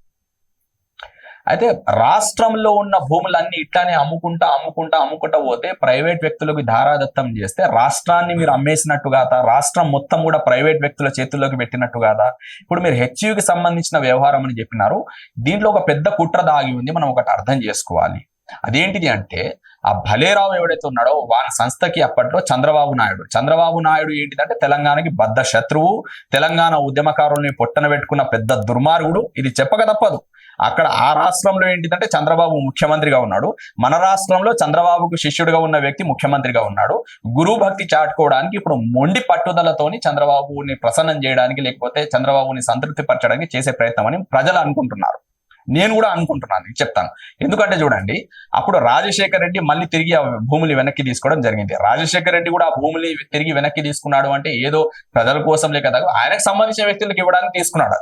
అయితే రాష్ట్రంలో ఉన్న భూములన్నీ ఇట్లానే అమ్ముకుంటా పోతే ప్రైవేట్ వ్యక్తులకు ధారాదత్తం చేస్తే రాష్ట్రాన్ని మీరు అమ్మేసినట్టు కాదా? రాష్ట్రం మొత్తం కూడా ప్రైవేట్ వ్యక్తుల చేతుల్లోకి పెట్టినట్టు కాదా? ఇప్పుడు మీరు హెచ్యుకి సంబంధించిన వ్యవహారం అని చెప్పినారు. దీంట్లో ఒక పెద్ద కుట్ర దాగి ఉంది, మనం ఒకటి అర్థం చేసుకోవాలి. అదేంటిది అంటే ఆ భలేరావు ఎవడైతే ఉన్నాడో వాని సంస్థకి అప్పట్లో చంద్రబాబు నాయుడు ఏంటిదంటే తెలంగాణకి బద్ద శత్రువు, తెలంగాణ ఉద్యమకారుల్ని పొట్టన పెట్టుకున్న పెద్ద దుర్మార్గుడు. ఇది చెప్పక తప్పదు. అక్కడ ఆ రాష్ట్రంలో ఏంటిదంటే చంద్రబాబు ముఖ్యమంత్రిగా ఉన్నాడు, మన రాష్ట్రంలో చంద్రబాబుకు శిష్యుడిగా ఉన్న వ్యక్తి ముఖ్యమంత్రిగా ఉన్నాడు. గురువు భక్తి చాటుకోవడానికి ఇప్పుడు మొండి పట్టుదలతోని చంద్రబాబుని ప్రసన్నం చేయడానికి, లేకపోతే చంద్రబాబుని సంతృప్తి పరచడానికి చేసే ప్రయత్నం అని ప్రజలు అనుకుంటున్నారు. నేను కూడా అనుకుంటున్నాను, చెప్తాను. ఎందుకంటే చూడండి, అప్పుడు రాజశేఖర్ రెడ్డి మళ్ళీ తిరిగి ఆ భూములు వెనక్కి తీసుకోవడం జరిగింది. రాజశేఖర్ రెడ్డి కూడా ఆ భూములు తిరిగి వెనక్కి తీసుకున్నాడు అంటే ఏదో ప్రజల కోసం లేక ఆయనకు సంబంధించిన వ్యక్తులకు ఇవ్వడానికి తీసుకున్నాడు.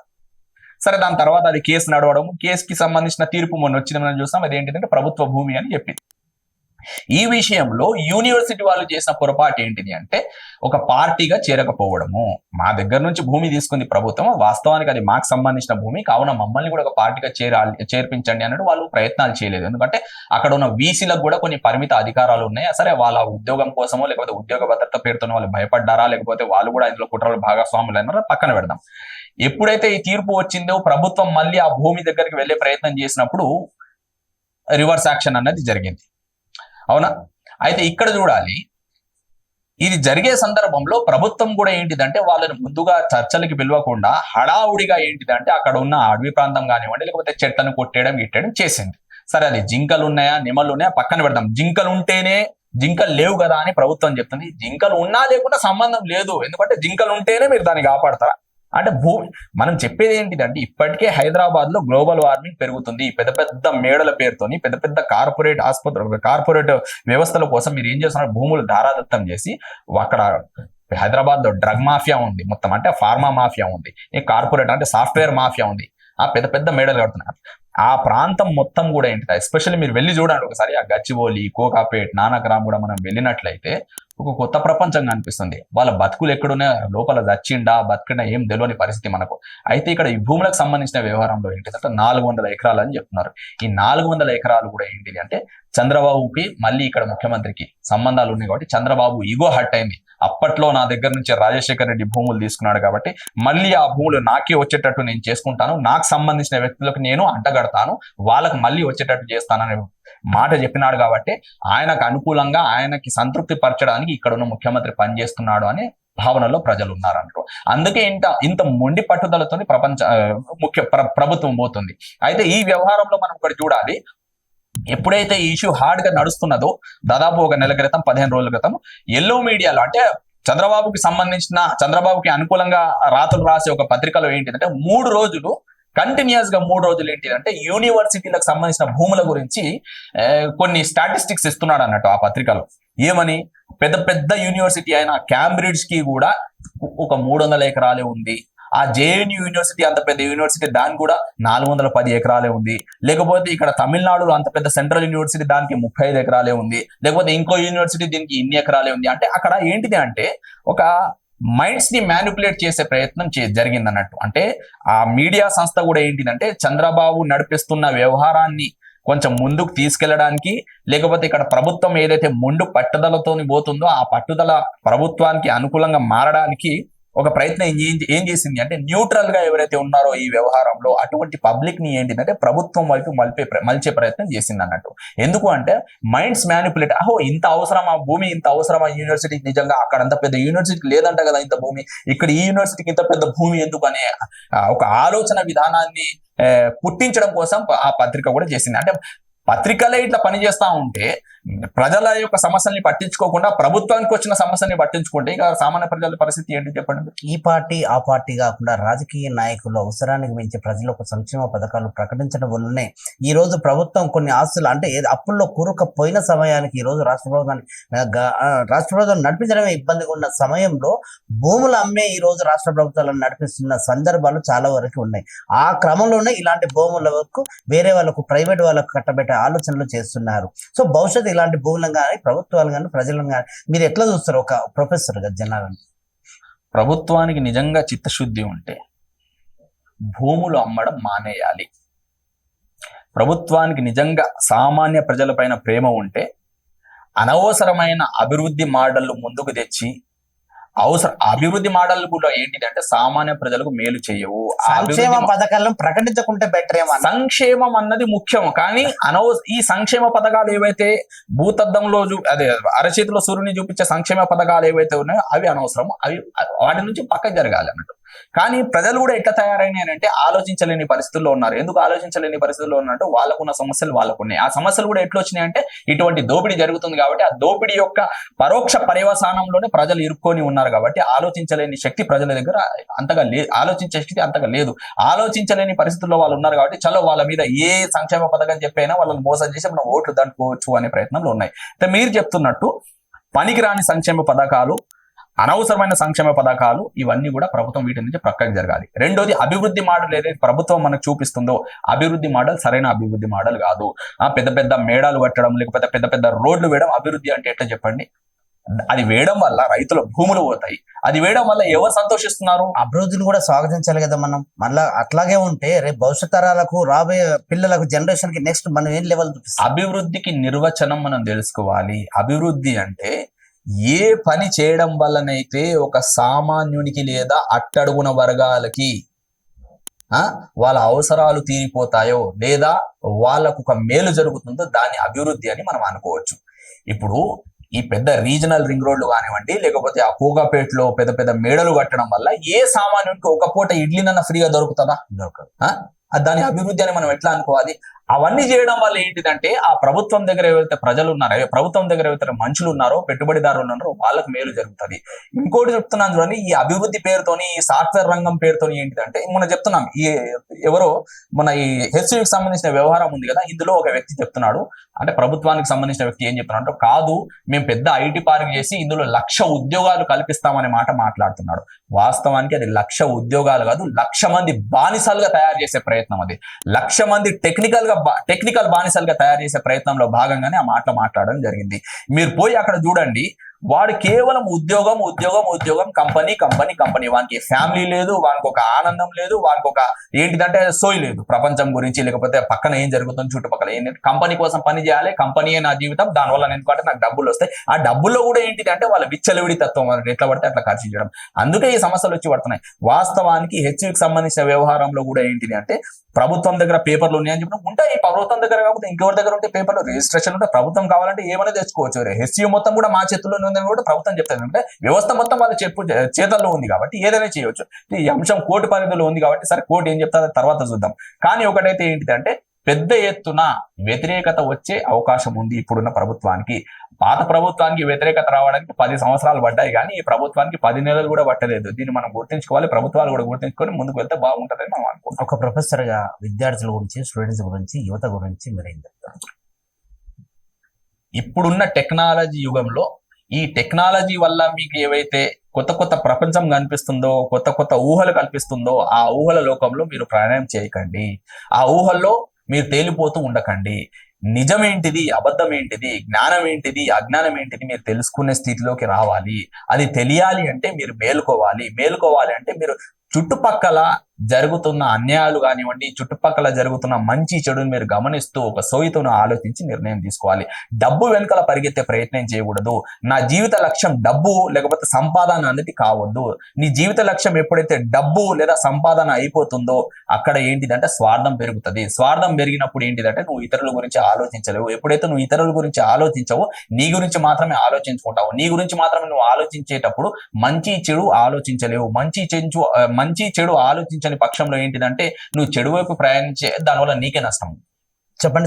సరే, దాని తర్వాత అది కేసు నడవడం, కేసుకి సంబంధించిన తీర్పు మొన్న వచ్చింది మనం చూస్తాం. అది ఏంటంటే ప్రభుత్వ భూమి అని చెప్పింది. ఈ విషయంలో యూనివర్సిటీ వాళ్ళు చేసిన పొరపాటు ఏంటిది అంటే ఒక పార్టీగా చేరకపోవడము. మా దగ్గర నుంచి భూమి తీసుకుంది ప్రభుత్వం, వాస్తవానికి అది మాకు సంబంధించిన భూమి, కావున మమ్మల్ని కూడా ఒక పార్టీగా చేర్పించండి అన్నట్టు వాళ్ళు ప్రయత్నాలు చేయలేదు. ఎందుకంటే అక్కడ ఉన్న వీసీలకు కూడా కొన్ని పరిమిత అధికారాలు ఉన్నాయి. సరే, వాళ్ళ ఉద్యోగం కోసమో లేకపోతే ఉద్యోగ భద్రత పేరుతో వాళ్ళు భయపడ్డారా, లేకపోతే వాళ్ళు కూడా ఇందులో కుట్రలు భాగస్వాములు అయినారా పక్కన పెడదాం. ఎప్పుడైతే ఈ తీర్పు వచ్చిందో ప్రభుత్వం మళ్ళీ ఆ భూమి దగ్గరికి వెళ్లే ప్రయత్నం చేసినప్పుడు రివర్స్ యాక్షన్ అన్నది జరిగింది. అవునా? అయితే ఇక్కడ చూడాలి, ఇది జరిగే సందర్భంలో ప్రభుత్వం కూడా ఏంటిదంటే వాళ్ళని ముందుగా చర్చలకి పిలవకుండా హడావుడిగా ఏంటిదంటే అక్కడ ఉన్న అడవి ప్రాంతం కానివ్వండి, లేకపోతే చెట్లను గిట్టడం చేసింది. సరే, అది జింకలు ఉన్నాయా నెమలు ఉన్నాయా పక్కన పెడదాం. జింకలు లేవు కదా అని ప్రభుత్వం చెప్తుంది. జింకలు ఉన్నా లేకుండా సంబంధం లేదు, ఎందుకంటే జింకలు ఉంటేనే మీరు దాన్ని కాపాడతారా అంటే మనం చెప్పేది ఏంటిదంటే ఇప్పటికే హైదరాబాద్ లో గ్లోబల్ వార్మింగ్ పెరుగుతుంది. పెద్ద పెద్ద మేడల పేరుతోని పెద్ద కార్పొరేట్ వ్యవస్థల కోసం మీరు ఏం చేస్తున్నారు, భూములు ధారాదత్తం చేసి అక్కడ హైదరాబాద్ లో డ్రగ్ మాఫియా ఉంది, మొత్తం అంటే ఫార్మా మాఫియా ఉంది, కార్పొరేట్ అంటే సాఫ్ట్వేర్ మాఫియా ఉంది. ఆ పెద్ద మేడలు కడుతున్నారు. ఆ ప్రాంతం మొత్తం కూడా ఏంటి, ఎస్పెషల్లీ మీరు వెళ్ళి చూడండి ఒకసారి, ఆ గచ్చిబౌలి, కోకాపేట్, నానక్రామ్ కూడా మనం వెళ్ళినట్లయితే ఒక కొత్త ప్రపంచం కనిపిస్తుంది. వాళ్ళ బతుకులు ఎక్కడున్నా, లోపల చచ్చిండా బతికినా ఏం తెలియని పరిస్థితి మనకు. అయితే ఇక్కడ ఈ భూములకు సంబంధించిన వ్యవహారంలో ఏంటిదంటే 400 ఎకరాలు అని చెప్తున్నారు. ఈ 400 ఎకరాలు కూడా ఏంటిది అంటే చంద్రబాబుకి మళ్ళీ ఇక్కడ ముఖ్యమంత్రికి సంబంధాలు ఉన్నాయి కాబట్టి చంద్రబాబు ఈగో హర్ట్ అయింది. అప్పట్లో నా దగ్గర నుంచి రాజశేఖర్ రెడ్డి భూములు తీసుకున్నాడు కాబట్టి మళ్ళీ ఆ భూములు నాకే వచ్చేటట్టు నేను చేసుకుంటాను, నాకు సంబంధించిన వ్యక్తులకు నేను అంటగడతాను, వాళ్ళకి మళ్ళీ వచ్చేటట్టు చేస్తానని మాట చెప్పినాడు. కాబట్టి ఆయనకు అనుకూలంగా, ఆయనకి సంతృప్తి పరచడానికి ఇక్కడ ఉన్న ముఖ్యమంత్రి పనిచేస్తున్నాడు అనే భావనలో ప్రజలు ఉన్నారంటూ. అందుకే ఇంత మొండి పట్టుదలతో ప్రభుత్వం పోతుంది. అయితే ఈ వ్యవహారంలో మనం ఒకటి చూడాలి, ఎప్పుడైతే ఈ ఇష్యూ హార్డ్ గా నడుస్తున్నదో దాదాపు ఒక నెల క్రితం 15 రోజుల క్రితం ఎల్లో మీడియాలో అంటే చంద్రబాబుకి అనుకూలంగా రాతలు రాసే ఒక పత్రికలో ఏంటిదంటే 3 రోజులు కంటిన్యూస్ గా 3 రోజులు ఏంటిదంటే యూనివర్సిటీలకు సంబంధించిన భూముల గురించి కొన్ని స్టాటిస్టిక్స్ ఇస్తున్నాడు అన్నట్టు ఆ పత్రికలో. ఏమని, పెద్ద యూనివర్సిటీ అయిన క్యాంబ్రిడ్జ్ కి కూడా ఒక 300 ఎకరాలే ఉంది. ఆ జేఎన్యూ యూనివర్సిటీ అంత పెద్ద యూనివర్సిటీ, దానికి కూడా 410 ఎకరాలే ఉంది. లేకపోతే ఇక్కడ తమిళనాడులో అంత పెద్ద సెంట్రల్ యూనివర్సిటీ, దానికి 35 ఎకరాలే ఉంది. లేకపోతే ఇంకో యూనివర్సిటీ దీనికి ఇన్ని ఎకరాలే ఉంది. అంటే అక్కడ ఏంటిది అంటే ఒక మైండ్స్ ని మ్యానిపులేట్ చేసే ప్రయత్నం జరిగింది అన్నట్టు. అంటే ఆ మీడియా సంస్థ కూడా ఏంటిదంటే చంద్రబాబు నడిపిస్తున్న వ్యవహారాన్ని కొంచెం ముందుకు తీసుకెళ్లడానికి, లేకపోతే ఇక్కడ ప్రభుత్వం ఏదైతే మొండు పట్టుదలతోని పోతుందో ఆ పట్టుదల ప్రభుత్వానికి అనుకూలంగా మారడానికి ఒక ప్రయత్నం ఏం చేసింది అంటే న్యూట్రల్ గా ఎవరైతే ఉన్నారో ఈ వ్యవహారంలో అటువంటి పబ్లిక్ ని ఏంటిదంటే ప్రభుత్వం వైపు మలిచే ప్రయత్నం చేసింది అన్నట్టు. ఎందుకు అంటే మైండ్స్ మ్యానిపులేట్, ఇంత అవసరమా భూమి, ఇంత అవసరమా యూనివర్సిటీకి, నిజంగా అక్కడ అంత పెద్ద యూనివర్సిటీకి లేదంట కదా ఇంత భూమి, ఇక్కడ ఈ యూనివర్సిటీకి ఇంత పెద్ద భూమి ఎందుకు అనే ఒక ఆలోచన విధానాన్ని పుట్టించడం కోసం ఆ పత్రిక కూడా చేసింది. అంటే పత్రికలే ఇట్లా పనిచేస్తా ఉంటే ప్రజల యొక్క సమస్యల్ని పట్టించుకోకుండా ప్రభుత్వానికి వచ్చిన సమస్యల్ని పట్టించుకుంటే ఇక సామాన్య ప్రజల పరిస్థితి ఏంటి చెప్పండి. ఈ పార్టీ ఆ పార్టీ కాకుండా రాజకీయ నాయకులు అవసరానికి మించి ప్రజలకు సంక్షేమ పథకాలు ప్రకటించడం వల్లనే ఈ రోజు ప్రభుత్వం కొన్ని ఆస్తులు అంటే అప్పుల్లో కూరుకుపోయిన సమయానికి ఈ రోజు రాష్ట్ర ప్రభుత్వం నడిపించడమే ఇబ్బందిగా ఉన్న సమయంలో భూములు అమ్మే ఈ రోజు రాష్ట్ర ప్రభుత్వాలను నడిపిస్తున్న సందర్భాలు చాలా వరకు ఉన్నాయి. ఆ క్రమంలోనే ఇలాంటి భూముల వరకు వేరే వాళ్ళకు ప్రైవేట్ వాళ్ళకు కట్టబెట్టే ఆలోచనలు చేస్తున్నారు. సో భవిష్యత్తు ఇలాంటి భూములను కానీ ప్రభుత్వాలు కానీ ప్రజలను కానీ మీరు ఎట్లా చూస్తారు ఒక ప్రొఫెసర్ గా జనాలను? ప్రభుత్వానికి నిజంగా చిత్తశుద్ధి ఉంటే భూములు అమ్మడం మానేయాలి. ప్రభుత్వానికి నిజంగా సామాన్య ప్రజలపైన ప్రేమ ఉంటే అనవసరమైన అభివృద్ధి మోడళ్లు ముందుకు తెచ్చి అభివృద్ధి మోడల్ కూడా ఏంటిదంటే సామాన్య ప్రజలకు మేలు చేయవు. సంక్షేమ పథకాలను ప్రకటించకుంటే బెటర్ ఏమో. సంక్షేమం అన్నది ముఖ్యం, కానీ ఈ సంక్షేమ పథకాలు ఏవైతే భూతద్దంలో అదే అరచేతిలో సూర్యుని చూపించే సంక్షేమ పథకాలు ఏవైతే ఉన్నాయో అవి అనవసరం, అవి వాటి నుంచి పక్కకు జరగాలి అన్నట్టు. కానీ ప్రజలు కూడా ఎట్లా తయారైనాయంటే ఆలోచించలేని పరిస్థితుల్లో ఉన్నారు. ఎందుకు ఆలోచించలేని పరిస్థితుల్లో ఉన్నట్టు వాళ్ళకున్న సమస్యలు వాళ్ళకున్నాయి. ఆ సమస్యలు కూడా ఎట్లా వచ్చినాయంటే ఇటువంటి దోపిడీ జరుగుతుంది కాబట్టి ఆ దోపిడీ యొక్క పరోక్ష పర్యవసానంలోనే ప్రజలు ఇరుక్కొని ఉన్నారు కాబట్టి ఆలోచించలేని శక్తి ప్రజల దగ్గర అంతగా లేదు, ఆలోచించే శక్తి అంతగా లేదు. ఆలోచించలేని పరిస్థితుల్లో వాళ్ళు ఉన్నారు కాబట్టి చలో వాళ్ళ మీద ఏ సంక్షేమ పథకం చెప్పైనా వాళ్ళని మోసం చేసి మనం ఓట్లు దండుకోవచ్చు అనే ప్రయత్నంలో ఉన్నాయి. అయితే మీరు చెప్తున్నట్టు పనికిరాని సంక్షేమ పథకాలు, అనవసరమైన సంక్షేమ పథకాలు ఇవన్నీ కూడా ప్రభుత్వం వీటి నుంచి ప్రక్కకి జరగాలి. రెండోది అభివృద్ధి మోడల్ ఏదైతే ప్రభుత్వం మనకు చూపిస్తుందో అభివృద్ధి మోడల్ సరైన అభివృద్ధి మోడల్ కాదు. పెద్ద పెద్ద మేడాలు కట్టడం లేకపోతే పెద్ద పెద్ద రోడ్లు వేయడం అభివృద్ధి అంటే ఎట్లా చెప్పండి? అది వేయడం వల్ల రైతుల భూములు పోతాయి, అది వేయడం వల్ల ఎవరు సంతోషిస్తున్నారు? అభివృద్ధిని కూడా స్వాగతించాలి కదా మనం. మళ్ళీ అట్లాగే ఉంటే రేపు భవిష్యత్ తరాలకు రాబోయే పిల్లలకు జనరేషన్ కి నెక్స్ట్ మనం ఏం లెవెల్ చూపిస్తాం? అభివృద్ధికి నిర్వచనం మనం తెలుసుకోవాలి. అభివృద్ధి అంటే ఏ పని చేయడం వల్లనైతే ఒక సామాన్యునికి లేదా అట్టడుగున వర్గాలకి వాళ్ళ అవసరాలు తీరిపోతాయో లేదా వాళ్ళకు ఒక మేలు జరుగుతుందో దాన్ని అభివృద్ధి అని మనం అనుకోవచ్చు. ఇప్పుడు ఈ పెద్ద రీజనల్ రింగ్ రోడ్లు కానివ్వండి లేకపోతే ఆ కోగాపేటలో పెద్ద పెద్ద మేడలు కట్టడం వల్ల ఏ సామాన్యునికి ఒక పూట ఇడ్లీనన్నా ఫ్రీగా దొరుకుతుందా? దొరకదు. దాని అభివృద్ధి అని మనం ఎట్లా అనుకోవాలి? అవన్నీ చేయడం వల్ల ఏంటిదంటే ఆ ప్రభుత్వం దగ్గర ఎవరైతే ప్రజలు ఉన్నారో, ప్రభుత్వం దగ్గర ఎవరైతే మనుషులు ఉన్నారో, పెట్టుబడిదారులు ఉన్నారో వాళ్ళకి మేలు జరుగుతుంది. ఇంకోటి చెప్తున్నాను చూడండి, ఈ అభివృద్ధి పేరుతోని ఈ సాఫ్ట్వేర్ రంగం పేరుతోని ఏంటిదంటే మనం చెప్తున్నాం, ఈ ఎవరో మన ఈ హెచ్సివికి సంబంధించిన వ్యవహారం ఉంది కదా, ఇందులో ఒక వ్యక్తి చెప్తున్నాడు, అంటే ప్రభుత్వానికి సంబంధించిన వ్యక్తి ఏం చెప్తున్నాడు, కాదు మేము పెద్ద ఐటీ పార్క్ చేసి ఇందులో 1,00,000 ఉద్యోగాలు కల్పిస్తామనే మాట మాట్లాడుతున్నాడు. వాస్తవానికి అది 1,00,000 ఉద్యోగాలు కాదు, 1,00,000 మంది బానిసలుగా తయారు చేసే ప్రయత్నం. అది 1,00,000 మంది టెక్నికల్ బానిసలుగా తయారు చేసే ప్రయత్నంలో భాగంగానే ఆ మాటలు మాట్లాడడం జరిగింది. మీరు పోయి అక్కడ చూడండి, వాడు కేవలం ఉద్యోగం ఉద్యోగం ఉద్యోగం, కంపెనీ కంపెనీ కంపెనీ. వానికి ఫ్యామిలీ లేదు, వానికి ఒక ఆనందం లేదు, వానికి ఒక ఏంటిదంటే సోయి లేదు ప్రపంచం గురించి, లేకపోతే పక్కన ఏం జరుగుతుంది చుట్టుపక్కల ఏంటంటే కంపెనీ కోసం పని చేయాలి, కంపెనీయే నా జీవితం, దానివల్ల ఎందుకంటే నాకు డబ్బులు వస్తాయి. ఆ డబ్బుల్లో కూడా ఏంటిది అంటే వాళ్ళ విచ్చలవిడి తత్వం, ఎట్లా పడితే అట్లా ఖర్చు చేయడం. అందుకే ఈ సమస్యలు వచ్చి పడుతున్నాయి. వాస్తవానికి హెచ్సివికి సంబంధించిన వ్యవహారంలో కూడా ఏంటిది అంటే ప్రభుత్వం దగ్గర పేపర్లు ఉన్నాయని చెప్పిన ఉంటాయి, ప్రభుత్వం దగ్గర కాకపోతే ఇంకెవరి దగ్గర ఉంటే పేపర్లు రిజిస్ట్రేషన్ ఉంటే ప్రభుత్వం కావాలంటే ఏమైనా తెచ్చుకోవచ్చు. హెచ్సివి మొత్తం కూడా మా చేతుల్లో ఉందని కూడా ప్రభుత్వం చెప్తుంది. అంటే వ్యవస్థ మొత్తం వాళ్ళ చేతల్లో ఉంది కాబట్టి ఏదైనా చేయవచ్చు. ఈ అంశం కోర్టు పరిధిలో ఉంది కాబట్టి సరే కోర్టు ఏం చెప్తా తర్వాత చూద్దాం. కానీ ఒకటైతే ఏంటిదంటే పెద్ద ఎత్తున వ్యతిరేకత వచ్చే అవకాశం ఉంది ఇప్పుడున్న ప్రభుత్వానికి. పాత ప్రభుత్వానికి వ్యతిరేకత రావడానికి 10 సంవత్సరాలు పడ్డాయి, కానీ ఈ ప్రభుత్వానికి 10 నెలలు కూడా పట్టలేదు. దీన్ని మనం గుర్తించుకోవాలి, ప్రభుత్వాలు కూడా గుర్తించుకొని ముందుకు వెళ్తే బాగుంటుందని మనం అనుకుంటాం. ఒక ప్రొఫెసర్ గా విద్యార్థుల గురించి, స్టూడెంట్స్ గురించి, యువత గురించి మీరు ఏం చెప్తారు? ఇప్పుడున్న టెక్నాలజీ యుగంలో ఈ టెక్నాలజీ వల్ల మీకు ఏవైతే కొత్త కొత్త ప్రపంచం కనిపిస్తుందో, కొత్త కొత్త ఊహలు కల్పిస్తుందో ఆ ఊహల లోకంలో మీరు ప్రయాణం చేయకండి. ఆ ఊహల్లో మీరు తేలిపోతూ ఉండకండి. నిజం ఏంటిది, అబద్ధం ఏంటిది, జ్ఞానం ఏంటిది, అజ్ఞానం ఏంటిది మీరు తెలుసుకునే స్థితిలోకి రావాలి. అది తెలియాలి అంటే మీరు మేలుకోవాలి అంటే మీరు చుట్టుపక్కల జరుగుతున్న అన్యాయాలు కానివ్వండి, చుట్టుపక్కల జరుగుతున్న మంచి చెడుని మీరు గమనిస్తూ ఒక సోయితోను ఆలోచించి నిర్ణయం తీసుకోవాలి. డబ్బు వెనుకల పరిగెత్తే ప్రయత్నం చేయకూడదు. నా జీవిత లక్ష్యం డబ్బు లేకపోతే సంపాదన అనేది కావద్దు. నీ జీవిత లక్ష్యం ఎప్పుడైతే డబ్బు లేదా సంపాదన అయిపోతుందో అక్కడ ఏంటిదంటే స్వార్థం పెరుగుతుంది. స్వార్థం పెరిగినప్పుడు ఏంటిదంటే నువ్వు ఇతరుల గురించి ఆలోచించలేవు. ఎప్పుడైతే నువ్వు ఇతరుల గురించి ఆలోచించవో నీ గురించి మాత్రమే ఆలోచించుకుంటావు. నీ గురించి మాత్రమే నువ్వు ఆలోచించేటప్పుడు మంచి చెడు ఆలోచించలేవు. మంచి చెడు ఆలోచించని పక్షంలో ఏంటిదంటే నువ్వు చెడు వైపు ప్రయాణించే దానివల్ల నీకే నష్టం.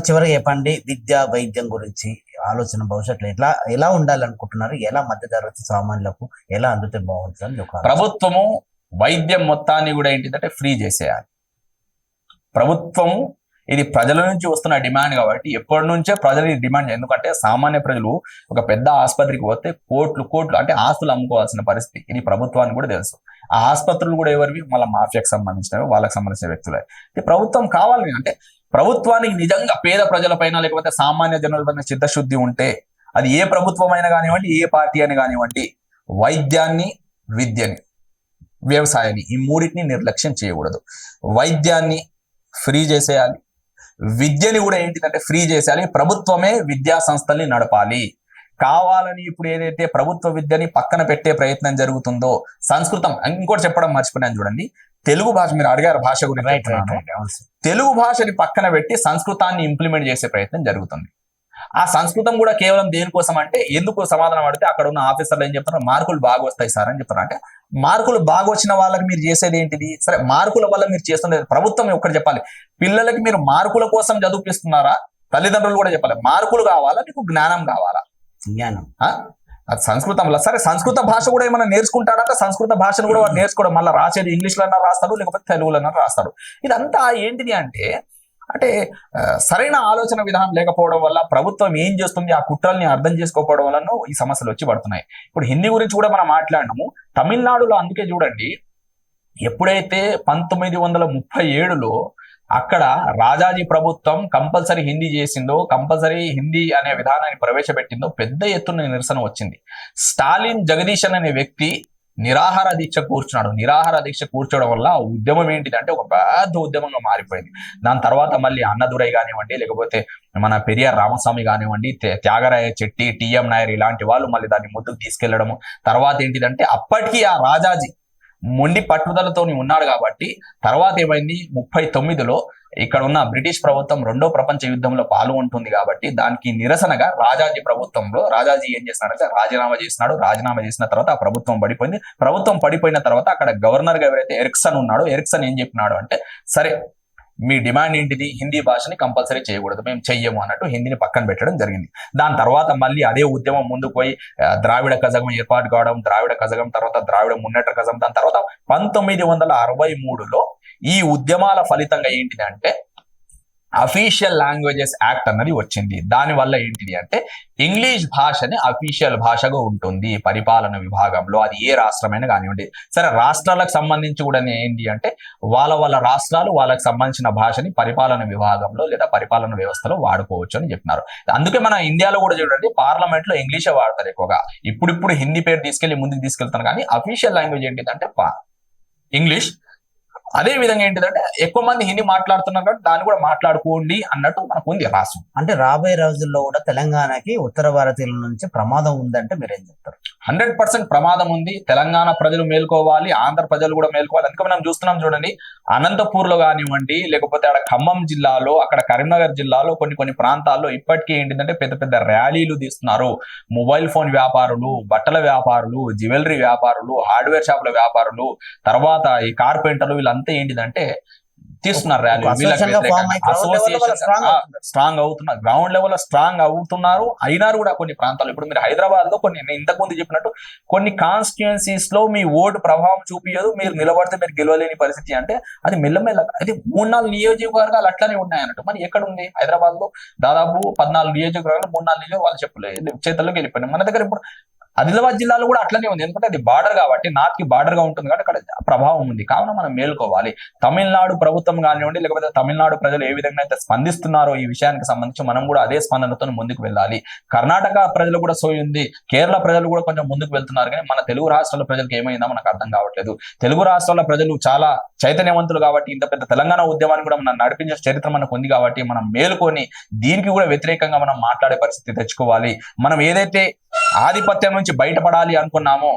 చివరిగా చెప్పండి, విద్య వైద్యం గురించి ఆలోచన భవిష్యత్తులో ఎలా ఉండాలనుకుంటున్నారు, ఎలా మధ్యతరగతి సామాన్యులకు ఎలా అందుతే బాగుంటుంది అని ఒక ఆలోచన. ప్రభుత్వము వైద్యం మొత్తాన్ని కూడా ఏంటిదంటే ఫ్రీ చేసేయాలి. ప్రభుత్వము ఇది ప్రజల నుంచి వస్తున్న డిమాండ్ కాబట్టి ఎప్పటి నుంచే ప్రజలు డిమాండ్, ఎందుకంటే సామాన్య ప్రజలు ఒక పెద్ద ఆసుపత్రికి పోతే కోట్లు అంటే ఆస్తులు అమ్ముకోవాల్సిన పరిస్థితి ఇది ప్రభుత్వానికి కూడా తెలుసు. ఆ ఆసుపత్రులు కూడా ఎవరివి, మళ్ళీ మాఫియాకి సంబంధించినవి, వాళ్ళకి సంబంధించిన వ్యక్తులే. ఇది ప్రభుత్వం కావాలి అంటే ప్రభుత్వానికి నిజంగా పేద ప్రజలపైన లేకపోతే సామాన్య జనులపైన చిత్తశుద్ధి ఉంటే అది ఏ ప్రభుత్వం అయినా కానివ్వండి, ఏ పార్టీ అని కానివ్వండి, వైద్యాన్ని, విద్యని, వ్యవసాయాన్ని ఈ మూడింటిని నిర్లక్ష్యం చేయకూడదు. వైద్యాన్ని ఫ్రీ చేసేయాలి, విద్యని కూడా ఏంటిదంటే ఫ్రీ చేసేయాలి. ప్రభుత్వమే విద్యా సంస్థల్ని నడపాలి. కావాలని ఇప్పుడు ఏదైతే ప్రభుత్వ విద్యని పక్కన పెట్టే ప్రయత్నం జరుగుతుందో, సంస్కృతం ఇంకోటి చెప్పడం మర్చిపోయాను చూడండి, తెలుగు భాష మీరు అడిగారు భాష గురించి, తెలుగు భాషని పక్కన పెట్టి సంస్కృతాన్ని ఇంప్లిమెంట్ చేసే ప్రయత్నం జరుగుతుంది. ఆ సంస్కృతం కూడా కేవలం దేనికోసం అంటే, ఎందుకు సమాధానం అడిగితే అక్కడ ఉన్న ఆఫీసర్లు ఏం చెప్తారు, మార్కులు బాగా వస్తాయి సార్ అని చెప్తారు. అంటే మార్కులు బాగా వచ్చిన వాళ్ళకి మీరు చేసేది ఏంటిది? సరే, మార్కుల వల్ల మీరు చేస్తున్నది ప్రభుత్వం ఒక్కటి చెప్పాలి, పిల్లలకి మీరు మార్కుల కోసం చదివిపిస్తున్నారా? తల్లిదండ్రులు కూడా చెప్పాలి, మార్కులు కావాలా నీకు జ్ఞానం కావాలా? జ్ఞానం. అది సంస్కృతంలో. సరే, సంస్కృత భాష కూడా ఏమైనా నేర్చుకుంటాడంటే సంస్కృత భాషను కూడా వాడు నేర్చుకోవడం, మళ్ళీ రాసేది ఇంగ్లీష్లో రాస్తాడు లేకపోతే తెలుగులో రాస్తాడు. ఇదంతా ఏంటిది అంటే సరైన ఆలోచన విధానం లేకపోవడం వల్ల ప్రభుత్వం ఏం చేస్తుంది, ఆ కుట్రల్ని అర్థం చేసుకోకపోవడం వల్ల ఈ సమస్యలు వచ్చి పడుతున్నాయి. ఇప్పుడు హిందీ గురించి కూడా మనం మాట్లాడినాము. తమిళనాడులో అందుకే చూడండి, ఎప్పుడైతే 1937లో అక్కడ రాజాజీ ప్రభుత్వం కంపల్సరీ హిందీ చేసిందో, కంపల్సరీ హిందీ అనే విధానాన్ని ప్రవేశపెట్టిందో పెద్ద ఎత్తున నిరసన వచ్చింది. స్టాలిన్ జగదీశన్ అనే వ్యక్తి నిరాహార దీక్ష కూర్చున్నాడు. నిరాహార దీక్ష కూర్చోవడం వల్ల ఆ ఉద్యమం ఏంటిదంటే ఒక పెద్ద ఉద్యమంగా మారిపోయింది. దాని తర్వాత మళ్ళీ అన్నదురై కానివ్వండి, లేకపోతే మన పెరియార్ రామస్వామి కానివ్వండి, త్యాగరాయ చెట్టి, టిఎం నాయర్ ఇలాంటి వాళ్ళు మళ్ళీ దాన్ని ముందుకు తీసుకెళ్లడము. తర్వాత ఏంటిదంటే అప్పటికీ ఆ రాజాజీ మొండి పట్టుదలతోని ఉన్నాడు కాబట్టి తర్వాత ఏమైంది, 39లో ఇక్కడ ఉన్న బ్రిటిష్ ప్రభుత్వం రెండో ప్రపంచ యుద్ధంలో పాల్గొంటుంది కాబట్టి దానికి నిరసనగా రాజాజీ ప్రభుత్వంలో రాజాజీ ఏం చేస్తున్నాడంటే రాజీనామా చేసినాడు. రాజీనామా చేసిన తర్వాత ఆ ప్రభుత్వం పడిపోయింది. ప్రభుత్వం పడిపోయిన తర్వాత అక్కడ గవర్నర్ గా ఎవరైతే ఎరిక్సన్ ఉన్నాడో, ఎరిక్సన్ ఏం చెప్పినాడు అంటే, సరే మీ డిమాండ్ ఏంటిది, హిందీ భాషని కంపల్సరీ చేయకూడదు, మేము చెయ్యము అన్నట్టు హిందీని పక్కన పెట్టడం జరిగింది. దాని తర్వాత మళ్ళీ అదే ఉద్యమం ముందుకు పోయి ద్రావిడ కజగం ఏర్పాటు కావడం, ద్రావిడ కజగం తర్వాత ద్రావిడ మున్నెట్ర కజగం. దాని తర్వాత 1963లో ఈ ఉద్యమాల ఫలితంగా ఏంటిది అంటే అఫీషియల్ లాంగ్వేజెస్ యాక్ట్ అన్నది వచ్చింది. దానివల్ల ఏంటిది అంటే ఇంగ్లీష్ భాషని అఫీషియల్ భాషగా ఉంటుంది పరిపాలన విభాగంలో, అది ఏ రాష్ట్రమైనా కానివ్వండి. సరే, రాష్ట్రాలకు సంబంధించి కూడా ఏంటి అంటే వాళ్ళ రాష్ట్రాలు వాళ్ళకి సంబంధించిన భాషని పరిపాలన విభాగంలో లేదా పరిపాలన వ్యవస్థలో వాడుకోవచ్చు అని చెప్పినారు. అందుకే మన ఇండియాలో కూడా చూడండి, పార్లమెంట్ లో ఇంగ్లీషే వాడతారు ఎక్కువగా. ఇప్పుడు హిందీ పేరు తీసుకెళ్లి ముందుకు తీసుకెళ్తాను, కానీ అఫీషియల్ లాంగ్వేజ్ ఏంటిదంటే ఇంగ్లీష్. అదే విధంగా ఏంటిదంటే ఎక్కువ మంది హిందీ మాట్లాడుతున్నారు కాబట్టి దాన్ని కూడా మాట్లాడుకోండి అన్నట్టు మనకు ఉంది రాష్ట్రం. అంటే రాబోయే రోజుల్లో కూడా తెలంగాణకి ఉత్తర భారతీయుల నుంచి ప్రమాదం ఉందంటే మీరేం చెప్తారు? 100% ప్రమాదం ఉంది. తెలంగాణ ప్రజలు మేల్కోవాలి, ఆంధ్ర ప్రజలు కూడా మేల్కోవాలి. అందుకే మనం చూస్తున్నాం చూడండి, అనంతపూర్ లో కానివ్వండి, లేకపోతే అక్కడ ఖమ్మం జిల్లాలో, అక్కడ కరీంనగర్ జిల్లాలో కొన్ని ప్రాంతాల్లో ఇప్పటికీ ఏంటిదంటే పెద్ద పెద్ద ర్యాలీలు తీస్తున్నారు. మొబైల్ ఫోన్ వ్యాపారులు, బట్టల వ్యాపారులు, జ్యువెలరీ వ్యాపారులు, హార్డ్వేర్ షాపుల వ్యాపారులు, తర్వాత ఈ కార్పెంటర్లు, వీళ్ళంతా ఏంటిదంటే తీస్తున్నారు ర్యాలీ. స్ట్రాంగ్ అవుతున్నారు, గ్రౌండ్ లెవెల్ లో స్ట్రాంగ్ అవుతున్నారు. అయినారు కూడా కొన్ని ప్రాంతాలు. ఇప్పుడు మీరు హైదరాబాద్ లో నేను ఇంతకు ముందు చెప్పినట్టు కొన్ని కాన్స్టిట్యుయెన్సీస్ లో మీ ఓటు ప్రభావం చూపించదు, మీరు నిలబడితే మీరు గెలవలేని పరిస్థితి. అంటే అది మెల్లమెల్లగా అది 3-4 నియోజకవర్గాలు అట్లానే ఉన్నాయన్నట్టు. మరి ఎక్కడ ఉంది? హైదరాబాద్ లో దాదాపు 14 నియోజకవర్గాలు, 3-4 నియోజకవర్గాలు వాళ్ళు చెప్పలేదు చేతుల్లోకి వెళ్ళిపోయినాయి. మన దగ్గర ఇప్పుడు ఆదిలాబాద్ జిల్లాలో కూడా అట్లనే ఉంది, ఎందుకంటే అది బార్డర్ కాబట్టి, నార్త్ కి బార్డర్ గా ఉంటుంది కాబట్టి అక్కడ ప్రభావం ఉంది. కావున మనం మేల్కోవాలి. తమిళనాడు ప్రభుత్వం కానివ్వండి, లేకపోతే తమిళనాడు ప్రజలు ఏ విధంగా అయితే స్పందిస్తున్నారో ఈ విషయానికి సంబంధించి మనం కూడా అదే స్పందనతో ముందుకు వెళ్ళాలి. కర్ణాటక ప్రజలు కూడా సోయి ఉంది, కేరళ ప్రజలు కూడా కొంచెం ముందుకు వెళ్తున్నారు. కానీ మన తెలుగు రాష్ట్రాల ప్రజలకు ఏమైందో మనకు అర్థం కావట్లేదు. తెలుగు రాష్ట్రాల ప్రజలు చాలా చైతన్యవంతులు కాబట్టి, ఇంత పెద్ద తెలంగాణ ఉద్యమాన్ని కూడా మనం నడిపించే చరిత్ర మనకు ఉంది కాబట్టి మనం మేలుకొని దీనికి కూడా వ్యతిరేకంగా మనం మాట్లాడే పరిస్థితి తెచ్చుకోవాలి. మనం ఏదైతే ఆధిపత్యం నుంచి బయటపడాలి అనుకున్నామో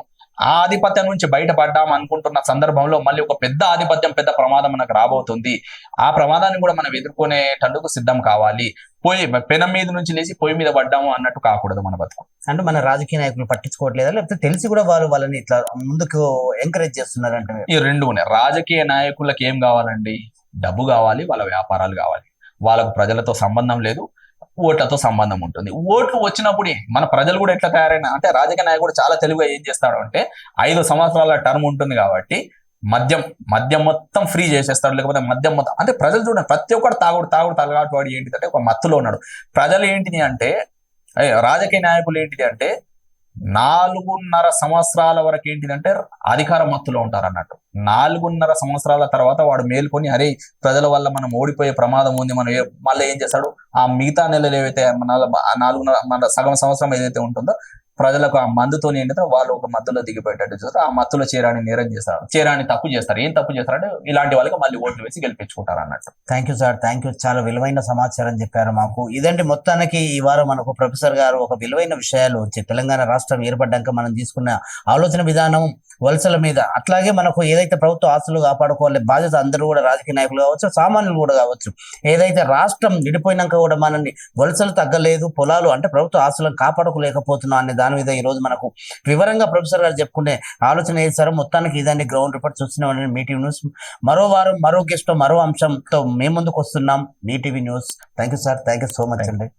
ఆ ఆధిపత్యం నుంచి బయటపడ్డాం అనుకుంటున్న సందర్భంలో మళ్ళీ ఒక పెద్ద ఆధిపత్యం, పెద్ద ప్రమాదం మనకు రాబోతుంది. ఆ ప్రమాదాన్ని కూడా మనం ఎదుర్కొనేటందుకు సిద్ధం కావాలి. పెనం మీద నుంచి లేచి పొయ్యి మీద పడ్డాము అన్నట్టు కాకూడదు మన బతుకు. అంటే మన రాజకీయ నాయకులు పట్టించుకోవట్లేదా, లేకపోతే తెలిసి కూడా వాళ్ళని ఇట్లా ముందుకు ఎంకరేజ్ చేస్తున్నారంటే? ఈ రెండు ఉన్నాయి. రాజకీయ నాయకులకు ఏం కావాలండి? డబ్బు కావాలి, వాళ్ళ వ్యాపారాలు కావాలి. వాళ్ళకు ప్రజలతో సంబంధం లేదు. ఓట్లతో సంబంధం ఉంటుంది. ఓట్లు వచ్చినప్పుడు మన ప్రజలు కూడా ఎట్లా తయారైనా అంటే రాజకీయ నాయకుడు చాలా తెలివిగా ఏం చేస్తాడు అంటే 5 సంవత్సరాల టర్మ్ ఉంటుంది కాబట్టి మద్యం మొత్తం ఫ్రీ చేసేస్తాడు, లేకపోతే మద్యం మొత్తం అంటే ప్రజలు చూడండి ప్రతి ఒక్కరు తాగుడు తలగాటు వాడు ఏంటిదంటే ఒక మత్తులో ఉన్నాడు. ప్రజలు ఏంటిది అంటే రాజకీయ నాయకులు ఏంటిది అంటే 4.5 సంవత్సరాల వరకు ఏంటిదంటే అధికార మత్తులో ఉంటారు అన్నట్టు. 4.5 సంవత్సరాల తర్వాత వాడు మేల్కొని అరే ప్రజల వల్ల మనం ఓడిపోయే ప్రమాదం ఉంది, మనం మళ్ళీ ఏం చేస్తాడు ఆ మిగతా నెలలు ఏవైతే మన సగం సంవత్సరం ఏదైతే ఉంటుందో ప్రజలకు ఆ మందుతో ఏంటంటే వాళ్ళు ఒక మత్తులో దిగిపోయేటట్టు చూస్తారు. ఆ మత్తులో చేరాని నేరం చేస్తారు, చేరాని తప్పు చేస్తారు. ఏం తప్పు చేస్తారంటే ఇలాంటి వాళ్ళకి మళ్ళీ ఓట్లు వేసి గెలిపించుకుంటారు అన్నట్టు. Thank you sir, thank you. చాలా విలువైన సమాచారం చెప్పారు మాకు. ఇదంటే మొత్తానికి ఈ వారం మనకు ప్రొఫెసర్ గారు ఒక విలువైన విషయాలు తెలంగాణ రాష్ట్రం ఏర్పడ్డాక మనం తీసుకున్న ఆలోచన విధానం, వలసల మీద, అట్లాగే మనకు ఏదైతే ప్రభుత్వ ఆస్తులు కాపాడుకోవాలి బాధ్యత అందరూ కూడా రాజకీయ నాయకులు కావచ్చు, సామాన్యులు కూడా కావచ్చు. ఏదైతే రాష్ట్రం విడిపోయినాక కూడా మనల్ని వలసలు తగ్గలేదు, పొలాలు అంటే ప్రభుత్వ ఆస్తులను కాపాడుకోలేకపోతున్నాం అనే దాని మీద ఈ రోజు మనకు వివరంగా ప్రొఫెసర్ గారు చెప్పుకునే ఆలోచన చేశారు. మొత్తానికి ఇదండి గ్రౌండ్ రిపోర్ట్ చూస్తున్నాం మీ టీవీ న్యూస్. మరో వారం మరో గెస్ట్ మరో అంశంతో మేము ముందుకు వస్తున్నాం మీ TV news. Thank you sir, thank you so much అండి.